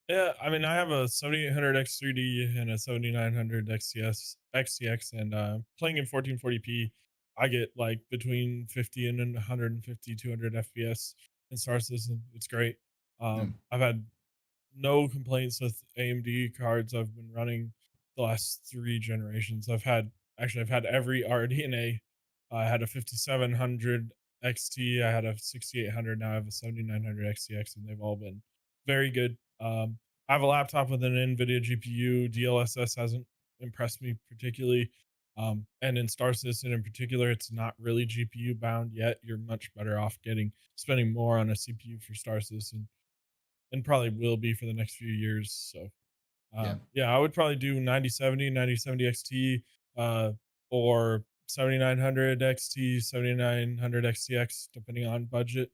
Yeah, I mean, I have a 7800X 3D and a 7900 XTX, and playing in 1440p, I get like between 50 and 150, 200 FPS in Star Citizen. It's great. I've had no complaints with AMD cards I've been running the last 3 generations. I've had every RDNA. I had a 5700 XT. I had a 6800. Now I have a 7900 XTX, and they've all been very good. I have a laptop with an NVIDIA GPU. DLSS hasn't impressed me particularly. And in Star Citizen in particular, it's not really GPU bound yet. You're much better off spending more on a CPU for Star Citizen, and probably will be for the next few years. So, I would probably do 9070 XT, or 7900 XT, 7900 XTX, depending on budget.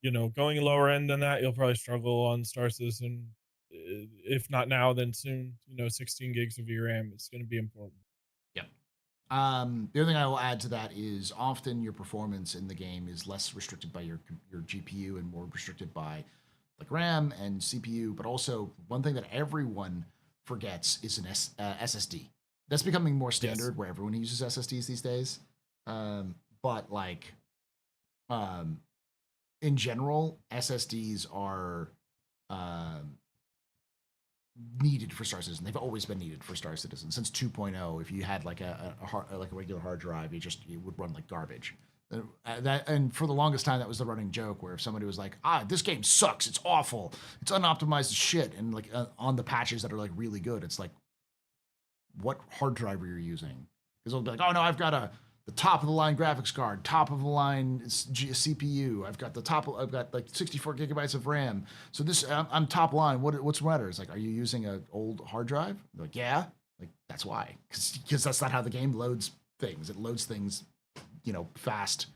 Going lower end than that, you'll probably struggle on Star Citizen. If not now, then soon. 16 gigs of VRAM is going to be important. Yep. The other thing I will add to that is often your performance in the game is less restricted by your GPU and more restricted by like RAM and CPU, but also one thing that everyone forgets is an SSD. That's becoming more standard Yes. where everyone uses SSDs these days. But like, um, in general, SSDs are um, needed for Star Citizen. They've always been needed for Star Citizen since 2.0. If you had like like a regular hard drive, it would run like garbage. And for the longest time, that was the running joke where if somebody was like, this game sucks, it's awful, it's unoptimized as shit, and like on the patches that are like really good, it's like, what hard drive are you using? Because they'll be like, oh no, I've got the top of the line graphics card, top of the line CPU. I've got like 64 gigabytes of RAM. So this, I'm top line. What's better? It's like, are you using an old hard drive? They're like, yeah. Like that's why, because that's not how the game loads things. It loads things, fast.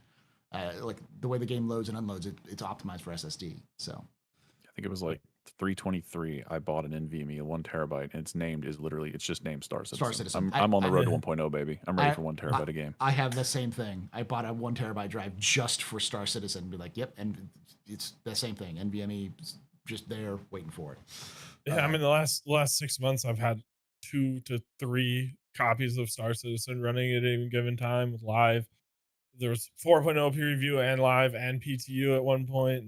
Like the way the game loads and unloads, it's optimized for SSD. So I think it was like 323. I bought an NVMe, a 1 terabyte, and it's just named Star Citizen. Star Citizen. I'm on the road to Yeah. 1.0, baby. I'm ready for 1 terabyte of game. I have the same thing. I bought a 1 terabyte drive just for Star Citizen. Be like, yep, and it's the same thing. NVMe just there waiting for it. Yeah, I mean the last 6 months I've had 2 to 3 copies of Star Citizen running at any given time with live. There was 4.0 peer review and live and PTU at one point,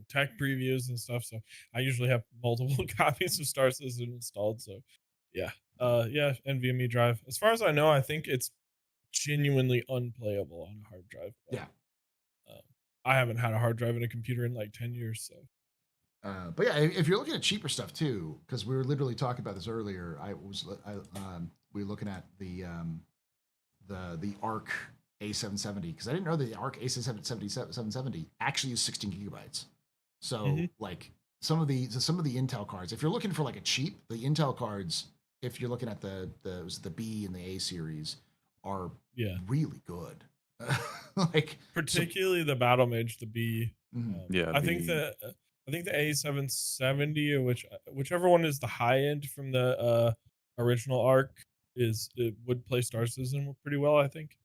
tech previews and stuff. So I usually have multiple copies of Star Citizen installed. So yeah, NVMe drive. As far as I know, I think it's genuinely unplayable on a hard drive. But, Yeah. I haven't had a hard drive in a computer in like 10 years. So. But yeah, if you're looking at cheaper stuff too, because we were literally talking about this earlier. We were looking at the ARC A770 because I didn't know that the ARC A770 actually is 16 gigabytes. So like some of the Intel cards, if you're looking for like a cheap, the Intel cards, if you're looking at the B and the A series, are really good. Like particularly the Battle Mage, the B. I B. think the A770, or whichever one is the high end from the original ARC, it would play Star Citizen pretty well, I think.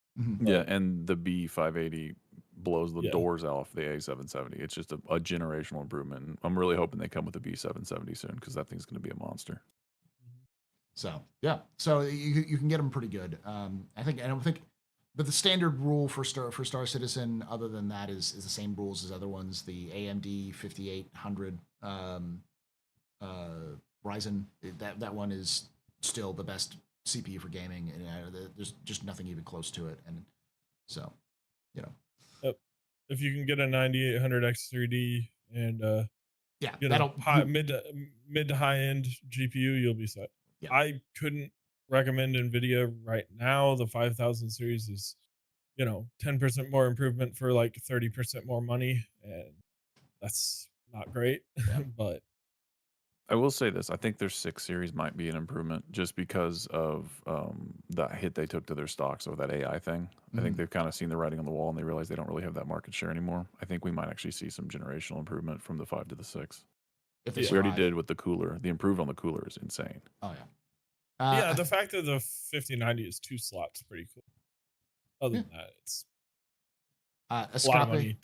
Yeah, and the B580 blows the Yeah. doors off the A770. It's just a generational improvement. And I'm really hoping they come with the B770 soon because that thing's going to be a monster. So yeah, so you can get them pretty good. I don't think, but the standard rule for Star Citizen, other than that, is the same rules as other ones. The AMD 5800 Ryzen, that one is still the best CPU for gaming, and there's just nothing even close to it. And so, if you can get a 9800 X3D and that'll mid to high end GPU, you'll be set. Yeah. I couldn't recommend NVIDIA right now. The 5000 series is 10% more improvement for like 30% more money, and that's not great. But I will say this. I think their 6 series might be an improvement just because of that hit they took to their stocks with that AI thing. I think they've kind of seen the writing on the wall and they realize they don't really have that market share anymore. I think we might actually see some generational improvement from the 5 to the 6. If we already did with the cooler. The improvement on the cooler is insane. Oh yeah. The fact that the 5090 is 2 slots pretty cool. Other than that, it's a lot of money.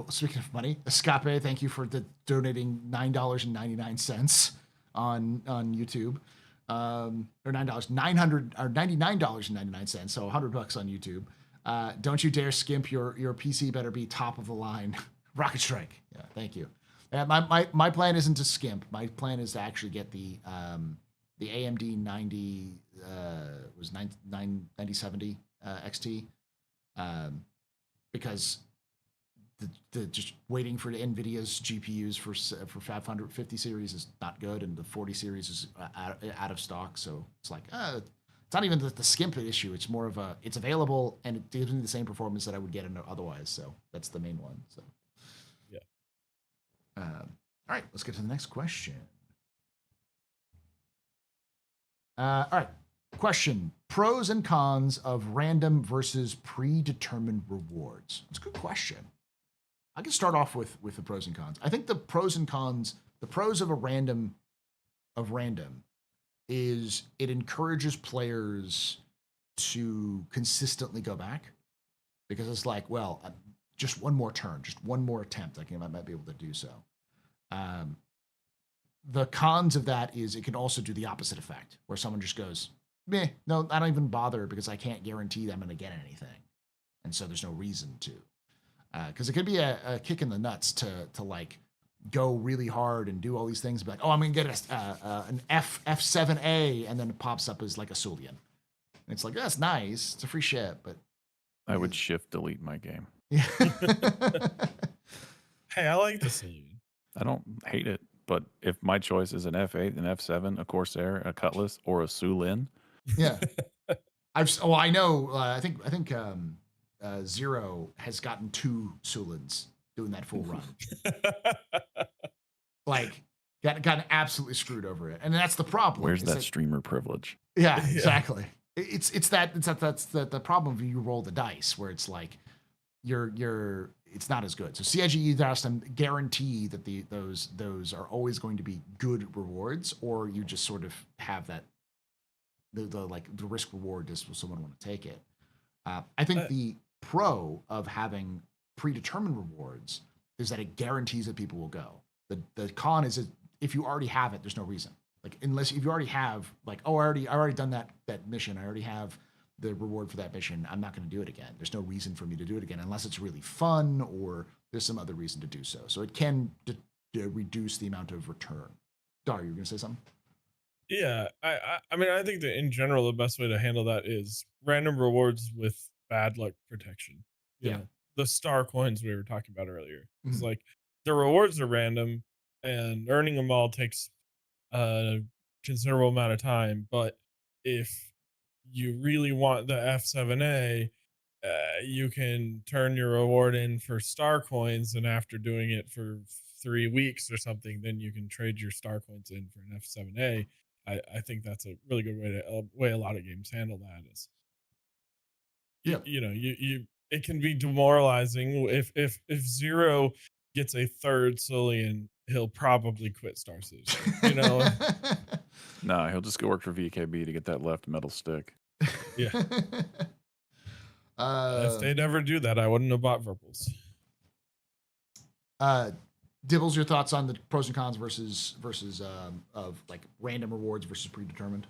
Speaking of money, Escape, thank you for donating $9.99 on YouTube, or $99.99, so $100 on YouTube. Don't you dare skimp. Your PC better be top of the line. Rocket Strike. Yeah, thank you. My plan isn't to skimp. My plan is to actually get the AMD 9070 XT, because the just waiting for the NVIDIA's GPUs for 550 series is not good, and the 40 series is out of stock. So it's like it's not even the skimp issue. It's more of it's available and it gives me the same performance that I would get otherwise. So that's the main one. So yeah. All right, let's get to the next question. All right. Question: pros and cons of random versus predetermined rewards. It's a good question. I can start off with the pros and cons. I think the pros and cons, the pros of random is it encourages players to consistently go back, because it's like, well, just one more turn, just one more attempt, I might be able to do so. The cons of that is it can also do the opposite effect, where someone just goes, meh, no, I don't even bother because I can't guarantee that I'm going to get anything. And so there's no reason to. Because it could be a kick in the nuts to like go really hard and do all these things, but like, oh, I'm going to get an F7A, and then it pops up as like a Sulian. And it's like, that's nice. It's a free ship, but. I would shift delete my game. Yeah. Hey, I like the Sulian. I don't hate it, but if my choice is an F8, an F7, a Corsair, a Cutlass, or a Sulin, Yeah. I know. I think Zero has gotten 2 Sulins doing that full run. Like, got absolutely screwed over it, and that's the problem. Where's that streamer privilege? Yeah, exactly. It's that's the problem when you roll the dice, where it's like it's not as good. So CIG either has to guarantee that those are always going to be good rewards, or you just sort of have that the risk reward is will someone want to take it. I think the pro of having predetermined rewards is that it guarantees that people will go. The con is if you already have it, there's no reason. Like, unless if you already have, like, oh, I already done that mission, I already have the reward for that mission, I'm not going to do it again. There's no reason for me to do it again unless it's really fun or there's some other reason to do so. So it can reduce the amount of return. Dar, you were going to say something? Yeah, I mean, I think that in general, the best way to handle that is random rewards with bad luck protection. You know, the star coins we were talking about earlier. It's like the rewards are random, and earning them all takes a considerable amount of time. But if you really want the F7A, you can turn your reward in for star coins, and after doing it for 3 weeks or something, then you can trade your star coins in for an F7A. I think that's a really good way a lot of games handle that is. You it can be demoralizing if Zero gets a third Sulian, he'll probably quit Star Citizen. You know? Nah, he'll just go work for VKB to get that left metal stick. Yeah. If they never do that, I wouldn't have bought Virples. Dibbles, your thoughts on the pros and cons versus of like random rewards versus predetermined?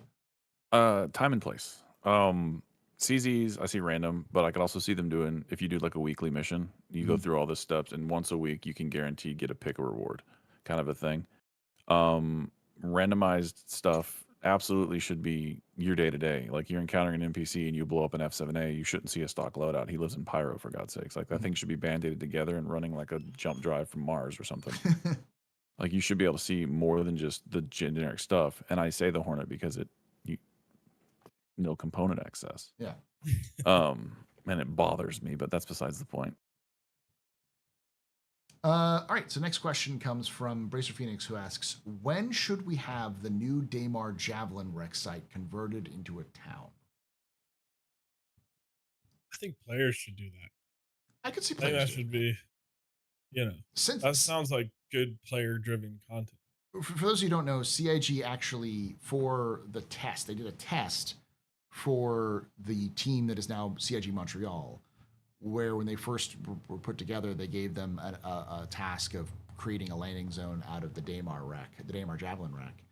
Time and place. CZs, I see random, but I could also see them doing, if you do like a weekly mission, you go through all the steps, and once a week you can guarantee get a pick a reward, kind of a thing. Randomized stuff absolutely should be your day to day. Like, you're encountering an NPC and you blow up an F7A, you shouldn't see a stock loadout. He lives in Pyro, for God's sakes. Like, that thing should be band-aided together and running like a jump drive from Mars or something. Like, you should be able to see more than just the generic stuff. And I say the Hornet because no component access. Yeah. And it bothers me, but that's besides the point. All right, so next question comes from Bracer Phoenix, who asks, when should we have the new Daymar Javelin rec site converted into a town? I think players should do that. I could see I think players that should be, that sounds like good player-driven content. For those of you who don't know, CIG actually, for the test, they did a test for the team that is now CIG Montreal, where when they first were put together, they gave them a task of creating a landing zone out of the Daymar wreck, the Daymar Javelin wreck.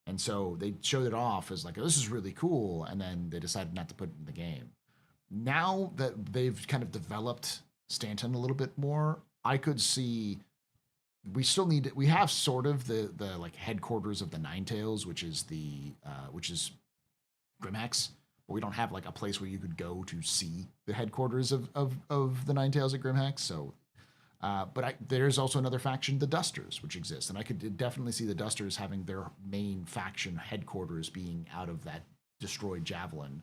And so they showed it off as like, oh, this is really cool. And then they decided not to put it in the game. Now that they've kind of developed Stanton a little bit more, I could see we have sort of the like headquarters of the Ninetales, which is Grimhex. But we don't have like a place where you could go to see the headquarters of the Ninetales at Grimhex. So, but there's also another faction, the Dusters, which exists, and I could definitely see the Dusters having their main faction headquarters being out of that destroyed Javelin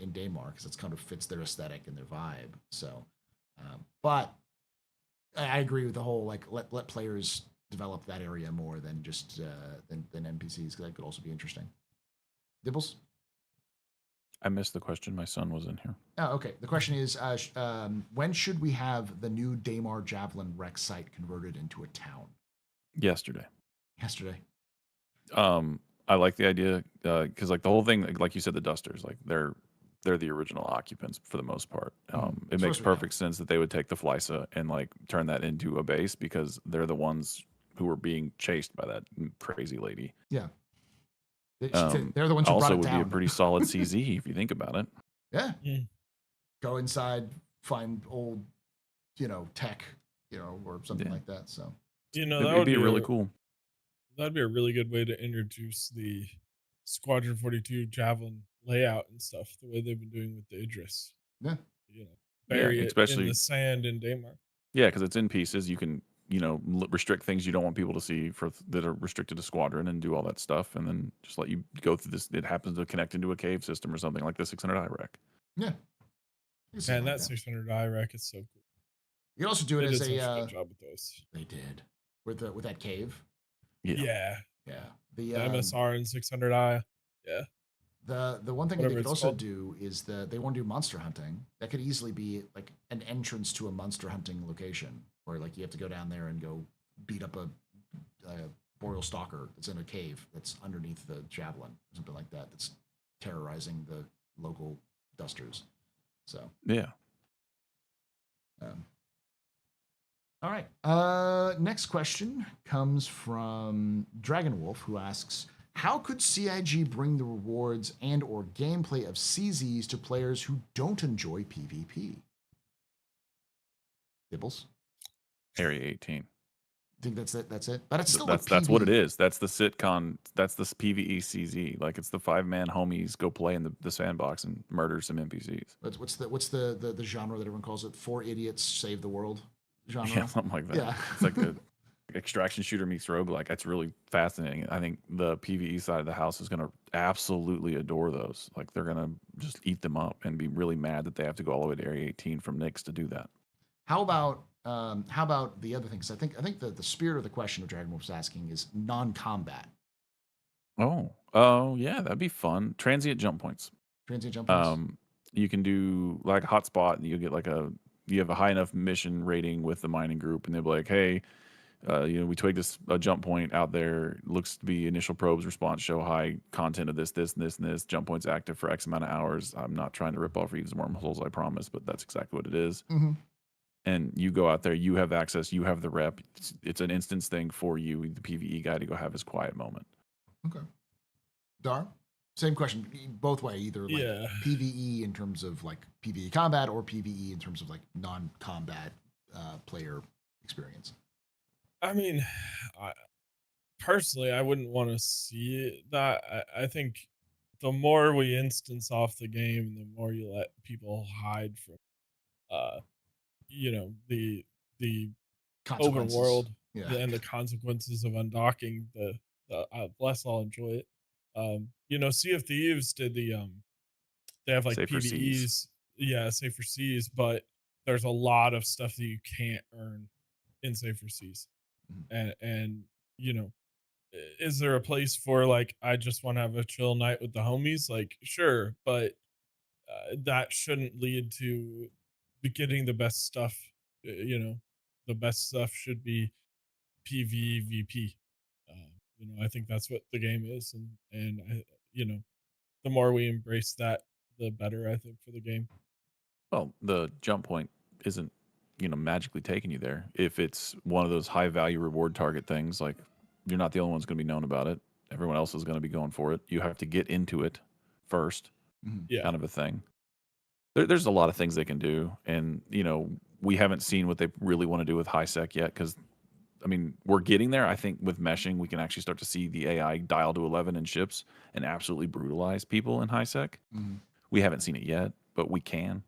in Daymar, because it kind of fits their aesthetic and their vibe. So, but I agree with the whole like let players develop that area more than just than NPCs, because that could also be interesting. Dibbles? I missed the question. My son was in here. Oh, okay. The question is, when should we have the new Daymar Javelin rec site converted into a town? Yesterday. I like the idea because like the whole thing, like you said, the Dusters, like they're the original occupants for the most part. It makes perfect sense that they would take the Flysa and like turn that into a base, because they're the ones who were being chased by that crazy lady. Yeah. They're the ones who brought Also it would down. be a pretty solid CZ if you think about it. Yeah. Mm. Go inside, find old, tech, or something Yeah. like that. So That It'd would be really cool. That'd be a really good way to introduce the Squadron 42 Javelin layout and stuff, the way they've been doing with the Idris. yeah. Bury it in especially the sand in Daymar. Yeah, because it's in pieces. You can, restrict things you don't want people to see that are restricted to squadron and do all that stuff, and then just let you go through this. It happens to connect into a cave system or something like the 600 IREC. Yeah. And that 600 IREC is so cool. You can also do it They as did such a. a good job with those. They did with that cave. Yeah. The MSR and 600i. Yeah. The one thing that they Whatever could it's also called. do is they want to do monster hunting. That could easily be like an entrance to a monster hunting location, where like you have to go down there and go beat up a boreal stalker that's in a cave that's underneath the javelin, or something like that. That's terrorizing the local dusters. So Yeah. All right. Next question comes from Dragon Wolf, who asks, how could CIG bring the rewards and or gameplay of CZs to players who don't enjoy PvP? Dibbles? Area 18. Think that's it? That's it? But it's still That's what it is. That's the sitcon. That's the PvE CZ. Like it's the 5-man homies go play in the sandbox and murder some NPCs. What's the genre that everyone calls it? 4 idiots save the world genre. Yeah, something like that. Yeah. It's like a extraction shooter meets roguelike. That's really fascinating. I think the PvE side of the house is going to absolutely adore those. Like they're going to just eat them up and be really mad that they have to go all the way to Area 18 from Nyx to do that. How about the other things? I think the spirit of the question of Dragon Wolf's asking is non-combat. Oh, yeah, that'd be fun. Transient jump points. Transient jump points. You can do like a hotspot, and you get you have a high enough mission rating with the mining group, and they'll be like, hey, we twigged a jump point out there. Looks to be initial probes response show high content of this, and this. Jump point's active for X amount of hours. I'm not trying to rip off Reeves Wormholes, I promise, but that's exactly what it is. Mm-hmm. And you go out there, you have access, you have the rep. It's an instance thing for you, the PvE guy, to go have his quiet moment. Okay. Dar? Same question, both way, either like Yeah. PvE in terms of like PvE combat or PvE in terms of like non-combat player experience. I mean, personally, I wouldn't want to see that. I think the more we instance off the game, the more you let people hide from, the overworld Yeah. and the consequences of undocking. The less I'll enjoy it. Sea of Thieves did they have like Safer PvEs, seas. yeah, safer seas, but there's a lot of stuff that you can't earn in safer seas, and is there a place for like I just want to have a chill night with the homies? Like, sure, but that shouldn't lead to getting the best stuff. The best stuff should be PvVP. I think that's what the game is, and the more we embrace that, the better I think for the game. Well, the jump point isn't, magically taking you there. If it's one of those high value reward target things, like you're not the only one's going to be known about it. Everyone else is going to be going for it. You have to get into it first, Yeah. kind of a thing. There's a lot of things they can do, and we haven't seen what they really want to do with high sec yet. Because we're getting there. I think with meshing, we can actually start to see the AI dial to 11 in ships and absolutely brutalize people in high sec. We haven't seen it yet, but we can.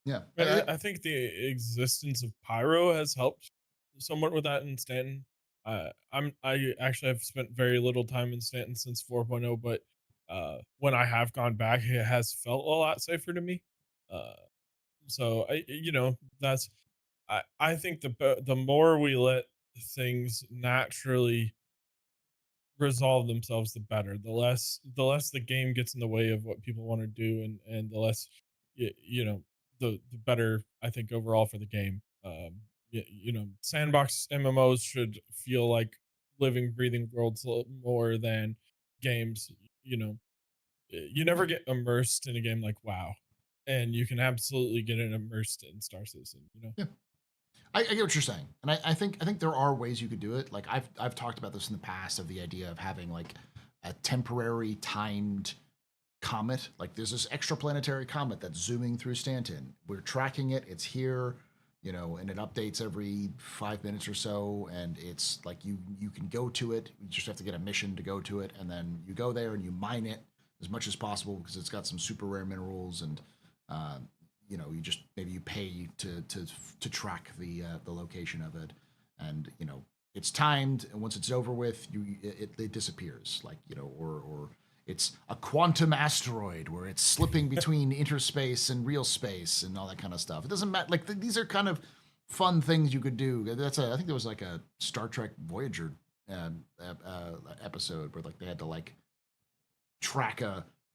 Yeah. I think the existence of Pyro has helped somewhat with that in Stanton. I actually have spent very little time in Stanton since 4.0, but when I have gone back, it has felt a lot safer to me. So I think the more we let things naturally resolve themselves, the better. The less the game gets in the way of what people want to do, and the less the better I think overall for the game. Sandbox MMOs should feel like living, breathing worlds more than games. You never get immersed in a game like WoW, and you can absolutely get immersed in Star Citizen. Yeah. I get what you're saying, and I think there are ways you could do it. Like I've talked about this in the past of the idea of having like a temporary timed comet. Like there's this extraplanetary comet that's zooming through Stanton. We're tracking it. It's here, and it updates every 5 minutes or so. And it's like you can go to it. You just have to get a mission to go to it, and then you go there and you mine it as much as possible because it's got some super rare minerals and. You just maybe you pay to track the location of it, and it's timed, and once it's over with, it disappears, like or it's a quantum asteroid where it's slipping between interspace and real space and all that kind of stuff. It doesn't matter. Like these are kind of fun things you could do. I think there was like a Star Trek Voyager episode where like they had to like track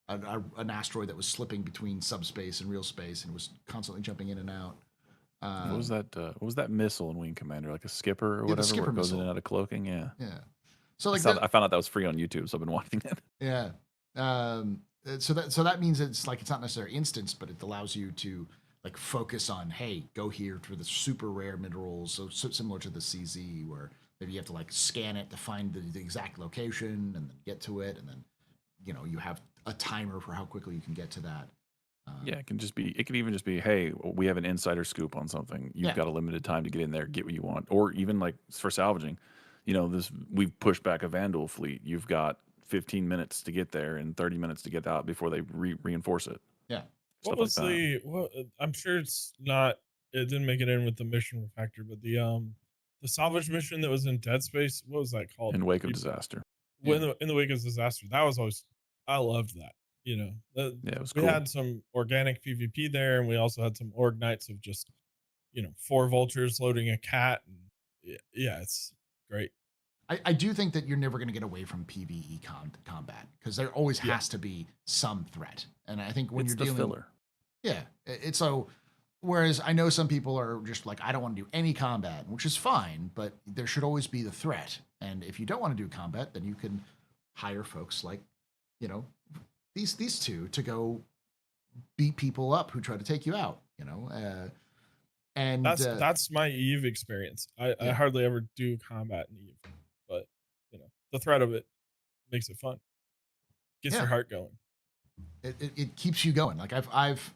an asteroid that was slipping between subspace and real space and was constantly jumping in and out. What was that? What was that missile in Wing Commander? Like a skipper or the whatever, skipper where it goes in missile. and out of cloaking. Yeah. Yeah. So like I found out that was free on YouTube, so I've been watching it. Yeah. So that means it's like it's not necessarily instanced, but it allows you to like focus on, hey, go here for the super rare minerals. So similar to the CZ, where maybe you have to like scan it to find the exact location and then get to it, and then you have a timer for how quickly you can get to that. Yeah, it can even just be, hey, we have an insider scoop on something. You've got a limited time to get in there, get what you want. Or even like for salvaging, we've pushed back a Vandal fleet. You've got 15 minutes to get there and 30 minutes to get out before they reinforce it. Yeah. What was I'm sure it didn't make it in with the mission factor, but the salvage mission that was in Dead Space, what was that called? In Wake of Disaster. In the Wake of Disaster. That was always, I loved that. It was cool. We had some organic PvP there, and we also had some org nights of just 4 vultures loading a cat, and it's great. I do think that you're never going to get away from PvE combat because there always has to be some threat, and I think when it's you're dealing filler. It's so. Whereas I know some people are just like, I don't want to do any combat, which is fine, but there should always be the threat. And if you don't want to do combat, then you can hire folks like, these two to go beat people up who try to take you out, and that's my Eve experience. I hardly ever do combat in Eve, but the threat of it makes it fun. Gets your heart going. It keeps you going. Like I've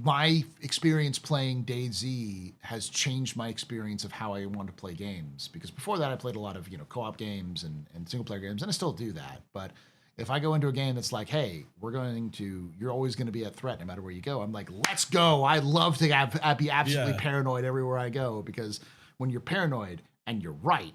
my experience playing DayZ has changed my experience of how I want to play games, because before that I played a lot of co-op games and single player games, and I still do that. But if I go into a game that's like, hey, you're always going to be a threat no matter where you go, I'm like, let's go. I love to be absolutely paranoid everywhere I go, because when you're paranoid and you're right,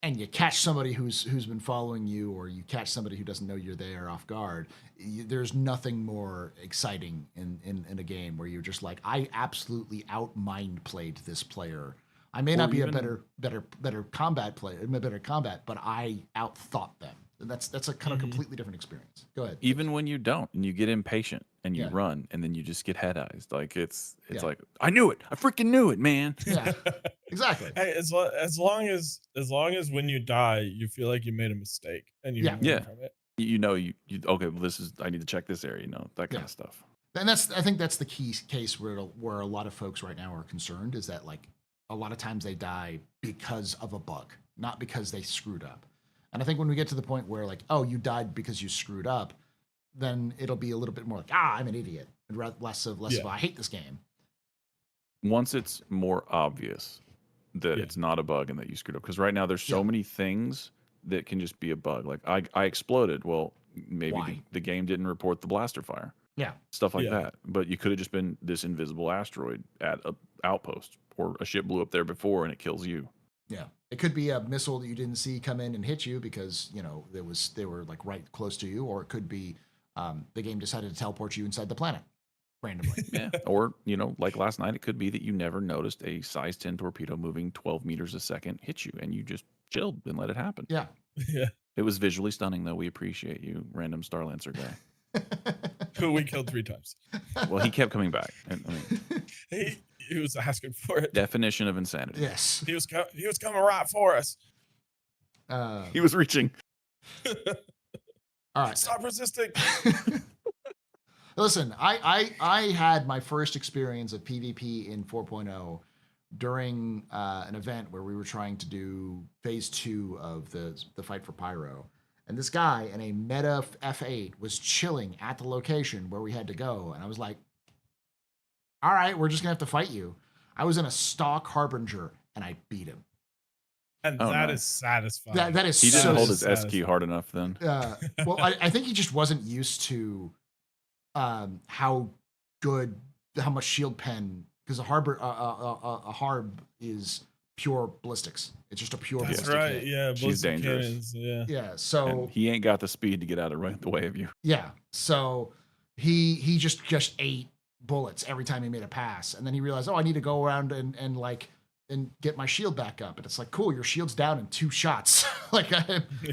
and you catch somebody who's been following you, or you catch somebody who doesn't know you're there off guard, there's nothing more exciting in a game where you're just like, I absolutely out-mind played this player. I may not be a better combat player, but I out-thought them. And that's a kind of completely different experience. Go ahead. Even when you don't, and you get impatient and you run, and then you just get head-eyed. Like it's like, I knew it. I freaking knew it, man. Yeah, exactly. Hey, as long as when you die, you feel like you made a mistake and you learn from it. Okay, well, I need to check this area, that kind of stuff. And I think that's the key case where a lot of folks right now are concerned, is that like a lot of times they die because of a bug, not because they screwed up. And I think when we get to the point where like, oh, you died because you screwed up, then it'll be a little bit more like, I'm an idiot, and less of I hate this game. Once it's more obvious that it's not a bug and that you screwed up, because right now there's so many things that can just be a bug. Like I exploded. Well, maybe the game didn't report the blaster fire. Yeah, stuff like that. But you could have just been this invisible asteroid at an outpost, or a ship blew up there before and it kills you. Yeah, it could be a missile that you didn't see come in and hit you because they were like right close to you, or it could be the game decided to teleport you inside the planet randomly. Or like last night, it could be that you never noticed a size 10 torpedo moving 12 meters a second hit you, and you just chilled and let it happen. Yeah. It was visually stunning, though. We appreciate you, random Starlancer guy. Who we killed 3 times. Well, he kept coming back. He was asking for it. Definition of insanity. Yes. He was coming right for us. He was reaching. All right. Stop resisting. Listen, I had my first experience of PvP in 4.0 during an event where we were trying to do phase 2 of the fight for Pyro. And this guy in a meta F8 was chilling at the location where we had to go. And I was like, all right, we're just going to have to fight you. I was in a stock Harbinger and I beat him. And that is satisfying. That is He so didn't hold his S satisfying. key hard enough then. Well, I think he just wasn't used to how much shield pen, because a harb is pure ballistics. It's just a pure That's ballistic right. hit. Yeah, She's ballistic dangerous. cannons. Yeah. Yeah. So And he ain't got the speed to get out of the way of you. yeah. So he just ate bullets every time he made a pass, and then he realized, oh, I need to go around and get my shield back up. And it's like, cool, your shield's down in 2 shots. Like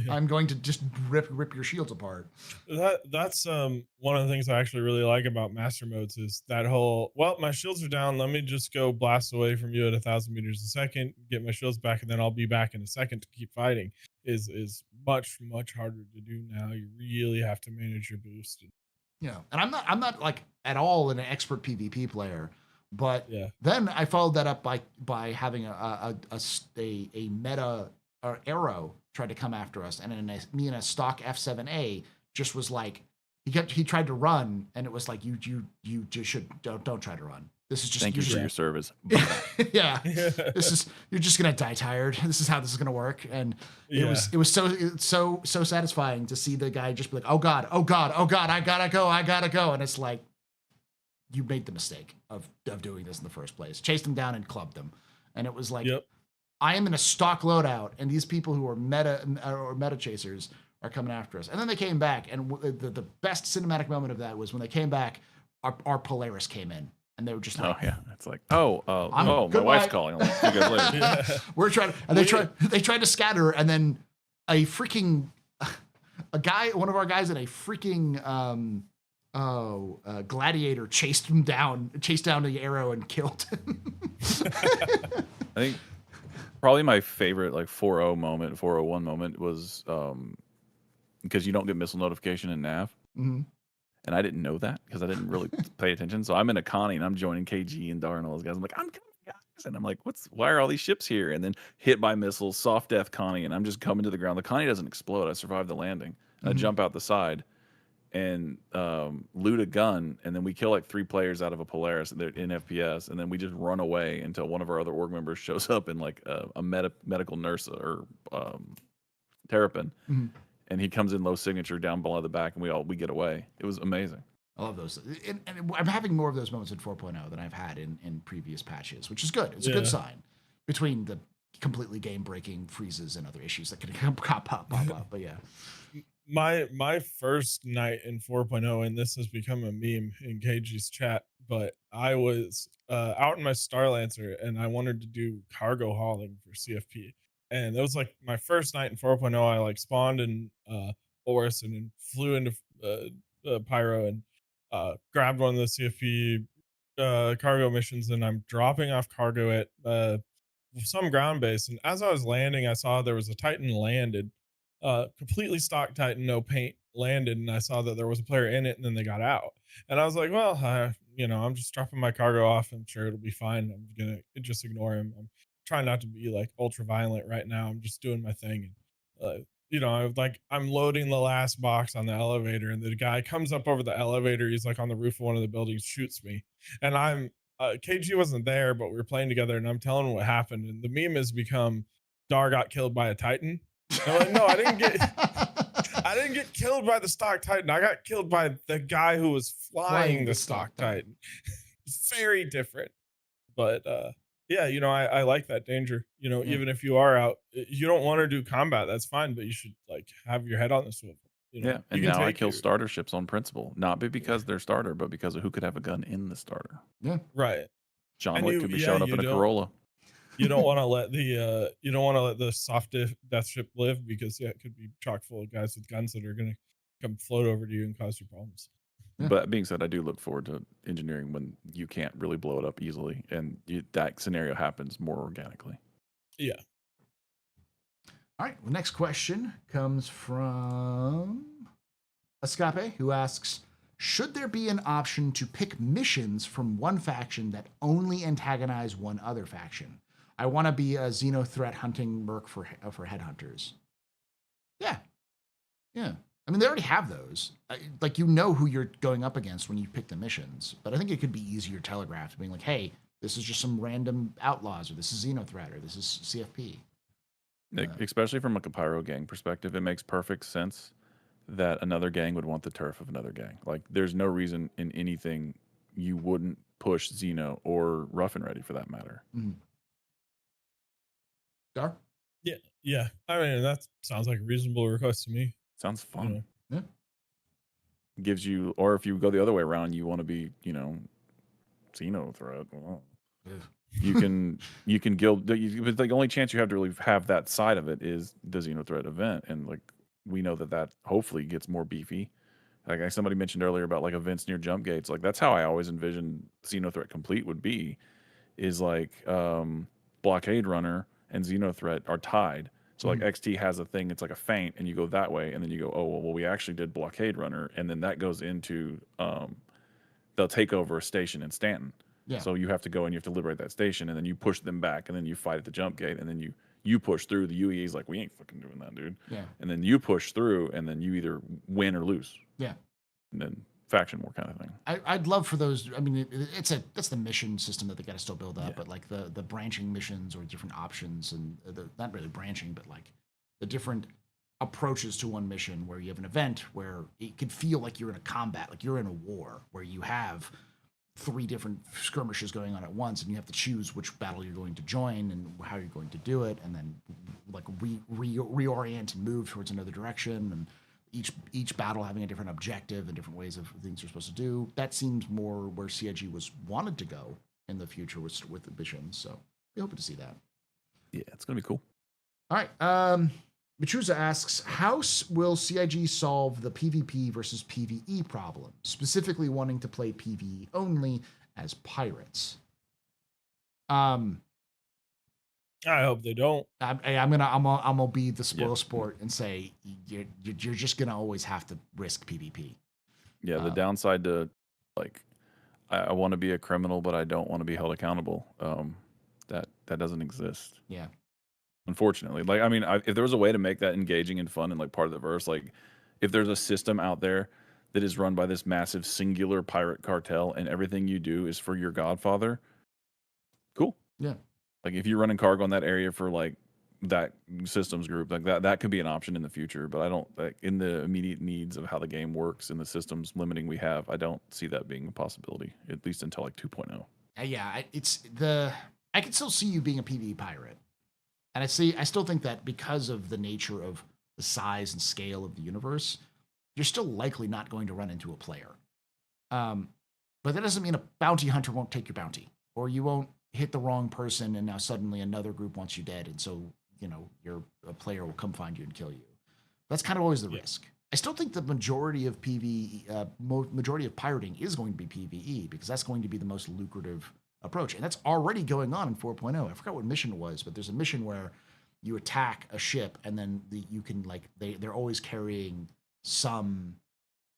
I'm going to just rip your shields apart. That's one of the things I actually really like about master modes is that whole, well, my shields are down, let me just go blast away from you at 1,000 meters a second, get my shields back, and then I'll be back in a second to keep fighting is much harder to do now. You really have to manage your boost. Yeah. And I'm not like at all an expert PvP player. But Yeah. then I followed that up by having a meta arrow tried to come after us, and then me in a stock F7A just was like, he tried to run, and it was like, you just don't try to run. This is just Thank you for your service. yeah. You're just gonna die tired. This is how this is gonna work. And it was so satisfying to see the guy just be like, oh god, I gotta go, and it's like, you made the mistake of doing this in the first place. Chased him down and clubbed him. And it was like, I am in a stock loadout, and these people who are meta chasers are coming after us. And then they came back, and the best cinematic moment of that was when they came back, our Polaris came in. And they were just like, oh yeah, it's like, my wife's calling. I'll see you guys later. We're trying, and they tried to scatter, and then one of our guys in a freaking gladiator chased down the arrow and killed him. I think probably my favorite 401 moment was because you don't get missile notification in nav. Mm-hmm. And I didn't know that because I didn't really pay attention. So I'm in a Connie and I'm joining KG and Dar and all those guys. I'm like, I'm coming, guys. And I'm like, why are all these ships here? And then hit by missiles, soft death Connie, and I'm just coming to the ground. The Connie doesn't explode. I survived the landing. And I jump out the side and loot a gun, and then we kill 3 players out of a Polaris in FPS, and then we just run away until one of our other org members shows up in a medical nurse or terrapin. Mm-hmm. And he comes in low signature down below the back, and we get away. It was amazing. I love those. And I'm having more of those moments in 4.0 than I've had in previous patches, which is good. It's a good sign between the completely game-breaking freezes and other issues that can pop up. But yeah. My first night in 4.0, and this has become a meme in KG's chat, but I was out in my Starlancer, and I wanted to do cargo hauling for CFP. And that was my first night in 4.0. I spawned in Orison and flew into Pyro and grabbed one of the CFP cargo missions, and I'm dropping off cargo at some ground base. And as I was landing, I saw there was a Titan landed, completely stock Titan, no paint, landed, and I saw that there was a player in it, and then they got out. And I was like, well, I'm just dropping my cargo off. I'm sure it'll be fine. I'm gonna just ignore him. I'm trying not to be ultra violent right now. I'm just doing my thing. And I'm loading the last box on the elevator, and the guy comes up over the elevator. He's on the roof of one of the buildings, shoots me, and I'm KG wasn't there, but we were playing together, and I'm telling him what happened. And the meme has become, Dar got killed by a Titan. I'm like, no, I didn't get killed by the stock Titan. I got killed by the guy who was flying the stock Titan. It's very different. But I like that danger. Even if you are out, you don't want to do combat, that's fine, but you should have your head on the swivel. And now I kill starter ships on principle, not because they're starter, but because of who could have a gun in the starter. Yeah, right. John Wick could be showing up in a Corolla. You don't want to let the soft death ship live, because it could be chock full of guys with guns that are going to come float over to you and cause you problems. Yeah. But being said, I do look forward to engineering when you can't really blow it up easily, and that scenario happens more organically. Yeah. All right. The next question comes from Escape, who asks, should there be an option to pick missions from one faction that only antagonize one other faction? I want to be a Xeno threat hunting merc for headhunters. Yeah. Yeah. I mean, they already have those. Like, you know who you're going up against when you pick the missions. But I think it could be easier telegraphed, being like, hey, this is just some random outlaws, or this is Xeno threat, or this is CFP. Especially from like a pyro gang perspective, it makes perfect sense that another gang would want the turf of another gang. Like, there's no reason in anything you wouldn't push Xeno or Rough and Ready for that matter. Mm-hmm. Dar? Yeah. I mean, that sounds like a reasonable request to me. Sounds fun. Yeah. Gives you, or if you go the other way around, you want to be, Xeno threat. Well, you can guild. But the only chance you have to really have that side of it is the Xeno threat event, and like we know that hopefully gets more beefy. Like somebody mentioned earlier about like events near jump gates. Like that's how I always envisioned Xeno threat complete would be, is like blockade runner and Xeno threat are tied. So like XT has a thing, it's like a feint, and you go that way, and then you go, oh well, we actually did blockade runner, and then that goes into they'll take over a station in Stanton. Yeah. So you have to go and you have to liberate that station, and then you push them back, and then you fight at the jump gate, and then you push through. The UEA's like, we ain't fucking doing that, dude. Yeah. And then you push through, and then you either win or lose. Yeah. And then faction war kind of thing. I'd love for those. I mean, that's the mission system that they got to still build up. Yeah. But like the branching missions or different options, and not really branching, but like the different approaches to one mission where you have an event where it could feel like you're in a combat, like you're in a war, where you have 3 different skirmishes going on at once, and you have to choose which battle you're going to join and how you're going to do it, and then like reorient and move towards another direction, and each battle having a different objective and different ways of things you're supposed to do. That seems more where CIG was wanted to go in the future with the missions. So we're hoping to see that. Yeah, it's gonna be cool. All right. Machuza asks, how will CIG solve the PvP versus PvE problem, specifically wanting to play PvE only as pirates? I hope they don't. I'm gonna be the spoil sport and say you're just gonna always have to risk PvP. Yeah, the downside to like I want to be a criminal, but I don't want to be held accountable. That doesn't exist. Yeah. Unfortunately, like I mean, if there was a way to make that engaging and fun and like part of the verse, like if there's a system out there that is run by this massive singular pirate cartel and everything you do is for your godfather, cool. Yeah. Like if you're running cargo in that area for like that systems group, like that could be an option in the future. But I don't, like in the immediate needs of how the game works and the systems limiting we have, I don't see that being a possibility, at least until like 2.0. Yeah, I can still see you being a PvE pirate. And I still think that because of the nature of the size and scale of the universe, you're still likely not going to run into a player. But that doesn't mean a bounty hunter won't take your bounty, or you won't hit the wrong person and now suddenly another group wants you dead, and so a player will come find you and kill you. That's kind of always the risk. I still think the majority of majority of pirating is going to be PvE, because that's going to be the most lucrative approach, and that's already going on in 4.0. I forgot what mission it was, but there's a mission where you attack a ship, and then you can they're always carrying some,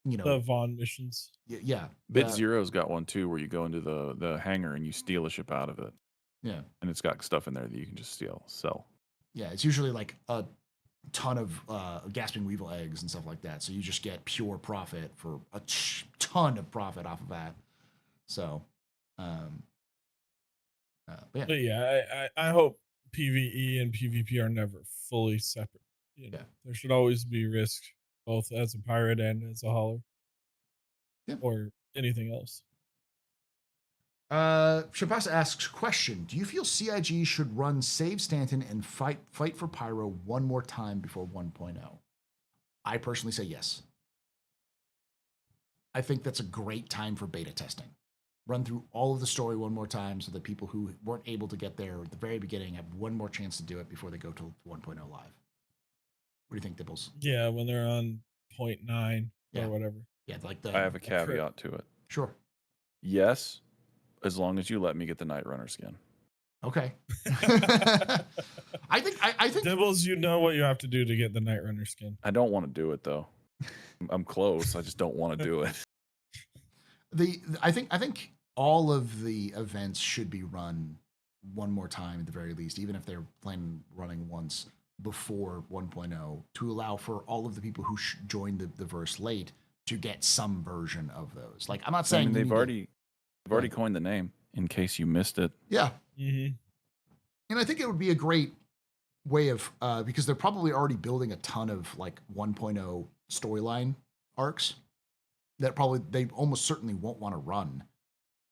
the Vaughn missions. Yeah. Bit Zero's got one too, where you go into the hangar and you steal a ship out of it. Yeah. And it's got stuff in there that you can just sell. Yeah, it's usually like a ton of gasping weevil eggs and stuff like that. So you just get pure profit for a ton of profit off of that. So, But yeah, I hope PvE and PvP are never fully separate. There should always be risk, both as a pirate and as a hauler. Yeah. Or anything else. Shapasa asks, question, do you feel CIG should run Save Stanton and fight for Pyro one more time before 1.0? I personally say yes. I think that's a great time for beta testing. Run through all of the story one more time so that people who weren't able to get there at the very beginning have one more chance to do it before they go to 1.0 live. What do you think, Dibbles? Yeah, when they're on 0.9 or whatever. Yeah, like I have a caveat to it. Sure. Yes, as long as you let me get the Night Runner skin. Okay. I think Dibbles, you know what you have to do to get the Night Runner skin. I don't want to do it though. I'm close. I just don't want to do it. I think all of the events should be run one more time at the very least, even if they're planning running once before 1.0, to allow for all of the people who joined the verse late to get some version of those. Like, I'm not I saying mean, you they've need already coined the name in case you missed it. yeah, Mm-hmm. and I think it would be a great way of because they're probably already building a ton of like 1.0 storyline arcs that probably they almost certainly won't want to run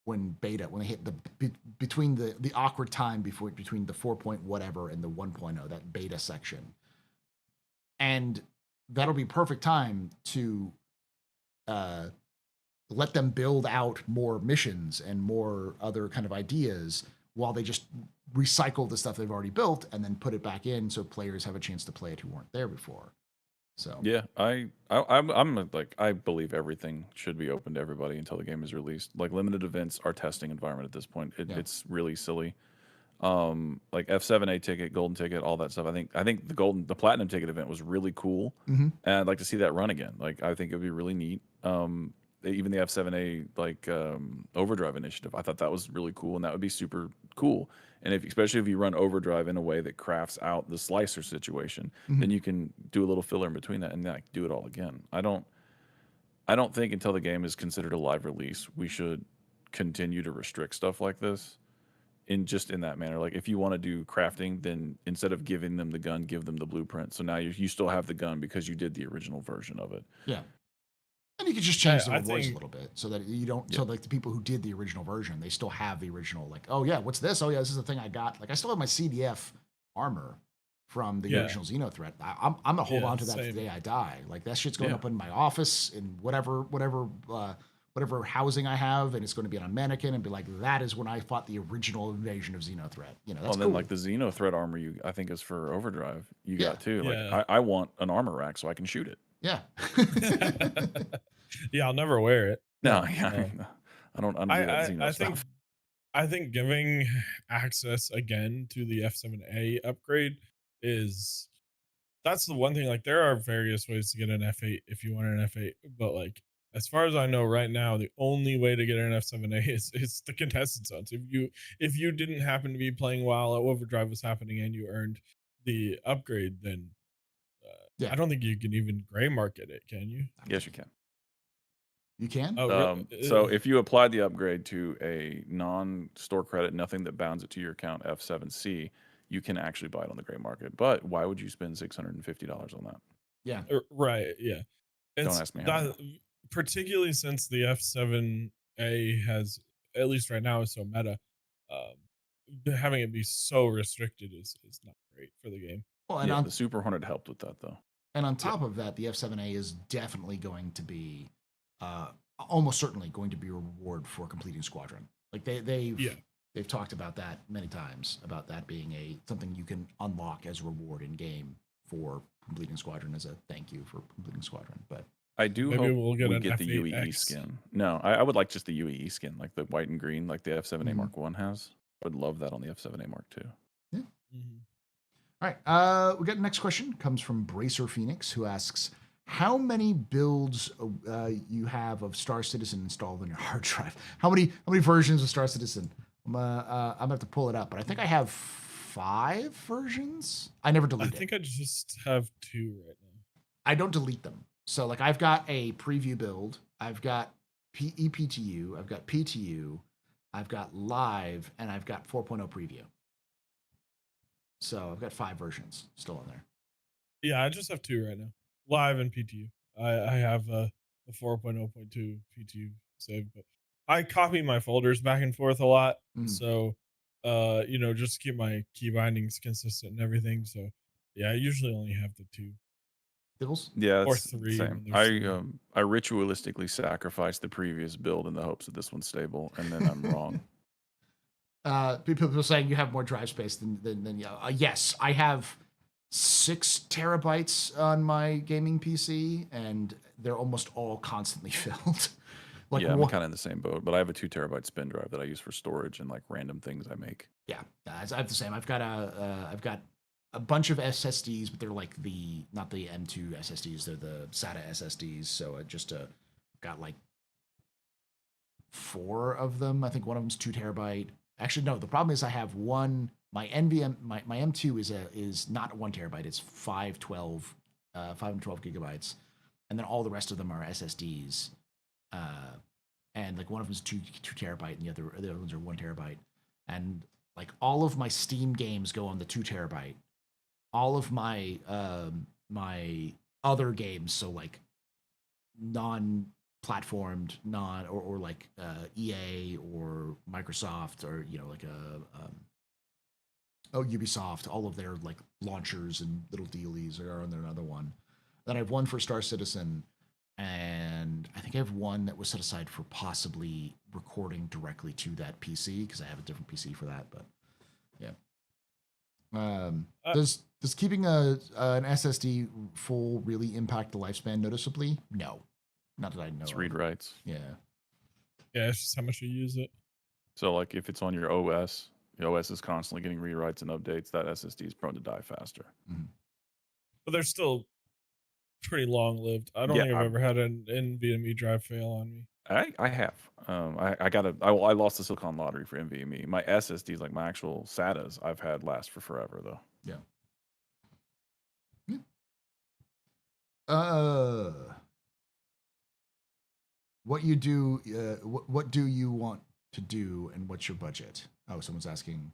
when they hit between the awkward time between the 4 point whatever and the 1.0, that beta section. And that'll be perfect time to let them build out more missions and more other kind of ideas while they just recycle the stuff they've already built and then put it back in so players have a chance to play it who weren't there before. So Yeah, I'm like, I believe everything should be open to everybody until the game is released. Like limited events are testing environment at this point. Yeah. It's really silly. Like F7A ticket, golden ticket, all that stuff. I think the platinum ticket event was really cool, Mhm. and I'd like to see that run again. Like I think it'd be really neat. Even the F7A like overdrive initiative, I thought that was really cool, and that would be super cool. And especially if you run overdrive in a way that crafts out the slicer situation, then you can do a little filler in between that and like do it all again. I don't think until the game is considered a live release, we should continue to restrict stuff like this in that manner. Like if you want to do crafting, then instead of giving them the gun, give them the blueprint. So now you still have the gun because you did the original version of it. Yeah. And you could just change the I rewards think- a little bit so that you don't. Yeah. So like the people who did the original version, they still have the original. Like, oh yeah, what's this? Oh yeah, this is the thing I got. Like I still have my CDF armor from the Yeah. original Xeno threat. I'm gonna hold Yeah, on to that same. the day I die. Like that shit's going Yeah. up in my office in whatever housing I have, and it's going to be on a mannequin and be like, that is when I fought the original invasion of Xeno threat. You know, that's Well, then cool. like the Xeno threat armor, I think is for overdrive. You Yeah. got too. Yeah. Like I want an armor rack so I can shoot it. Yeah. Yeah, I'll never wear it. No, Yeah. I don't do that Xeno I stuff. think I think giving access again to the F7A upgrade that's the one thing. Like there are various ways to get an F8 if you want an F8, but like as far as I know right now, the only way to get an F7A is the contested zones. If you didn't happen to be playing while overdrive was happening and you earned the upgrade, then Yeah. I don't think you can even gray market it, can you? Yes, you can. You can? Oh, really? So if you applied the upgrade to a non-store credit, nothing that bounds it to your account F7C, you can actually buy it on the gray market. But why would you spend $650 on that? Yeah. Right, yeah. Don't ask me how. Particularly since the F7A has, at least right now, is so meta. Having it be so restricted is not great for the game. Well, and Yeah, on the Super Hornet helped with that though. And on top of that, the F7A is definitely going to be, almost certainly going to be a reward for completing Squadron. Like they've talked about that many times, about that being something you can unlock as a reward in game for completing Squadron as a thank you for completing Squadron. But I do Maybe hope we'll get an the UEE F8X. skin. No, I would like just the UEE skin, like the white and green, like the F7A Mhm. Mark 1 has. I would love that on the F7A Mark 2. Mhm. all right, we got the next question comes from Bracer Phoenix, who asks, how many builds you have of Star Citizen installed on your hard drive? How many versions of Star Citizen? I'm gonna have to pull it up, but I think I have 5 versions. I never I delete it. think I just have 2 right now. I don't delete them. So like I've got a preview build, I've got EPTU, I've got PTU, I've got live, and I've got 4.0 preview. So I've got 5 versions still in there. Yeah, I just have 2 right now. Live and PTU. I have a 4.0.2 PTU saved, but I copy my folders back and forth a lot. Mhm. So just to keep my key bindings consistent and everything. So yeah, I usually only have the 2. Dibbles? Yeah, Or it's the 3 same. when there's 3. I ritualistically sacrifice the previous build in the hopes that this one's stable, and then I'm wrong. People saying you have more drive space than yeah. Yes, I have 6 terabytes on my gaming PC, and they're almost all constantly filled. Like Yeah, I'm one- kind of in the same boat, but I have a 2 terabyte spin drive that I use for storage and like random things I make. Yeah, I have the same. I've got a bunch of SSDs, but they're like not the M2 SSDs, they're the SATA SSDs. So got like 4 of them. I think one of them's 2 terabyte. Actually, no. The problem is I have one. My NVM, my M2 is not 1 terabyte. It's 512 gigabytes, and then all the rest of them are SSDs. And like one of them is 2 terabyte, and the other ones are 1 terabyte. And like all of my Steam games go on the 2 terabyte. All of my my other games, so like non-platformed, or like EA or Microsoft, or like Ubisoft, all of their like launchers and little dealies are on there. Another one. Then I have one for Star Citizen, and I think I have one that was set aside for possibly recording directly to that PC because I have a different PC for that. But yeah, does keeping an SSD full really impact the lifespan noticeably? No, not that I know. It's read writes. Yeah. Yeah, it's just how much you use it. So like if it's on your OS, the OS is constantly getting rewrites and updates. That SSD is prone to die faster. Mm-hmm. But they're still pretty long lived. I don't think I've ever had an NVMe drive fail on me. I have. I lost the Silicon Lottery for NVMe. My SSDs, like my actual SATAs, I've had last for forever though. Yeah. What you do? What do you want to do, and what's your budget? Oh, someone's asking.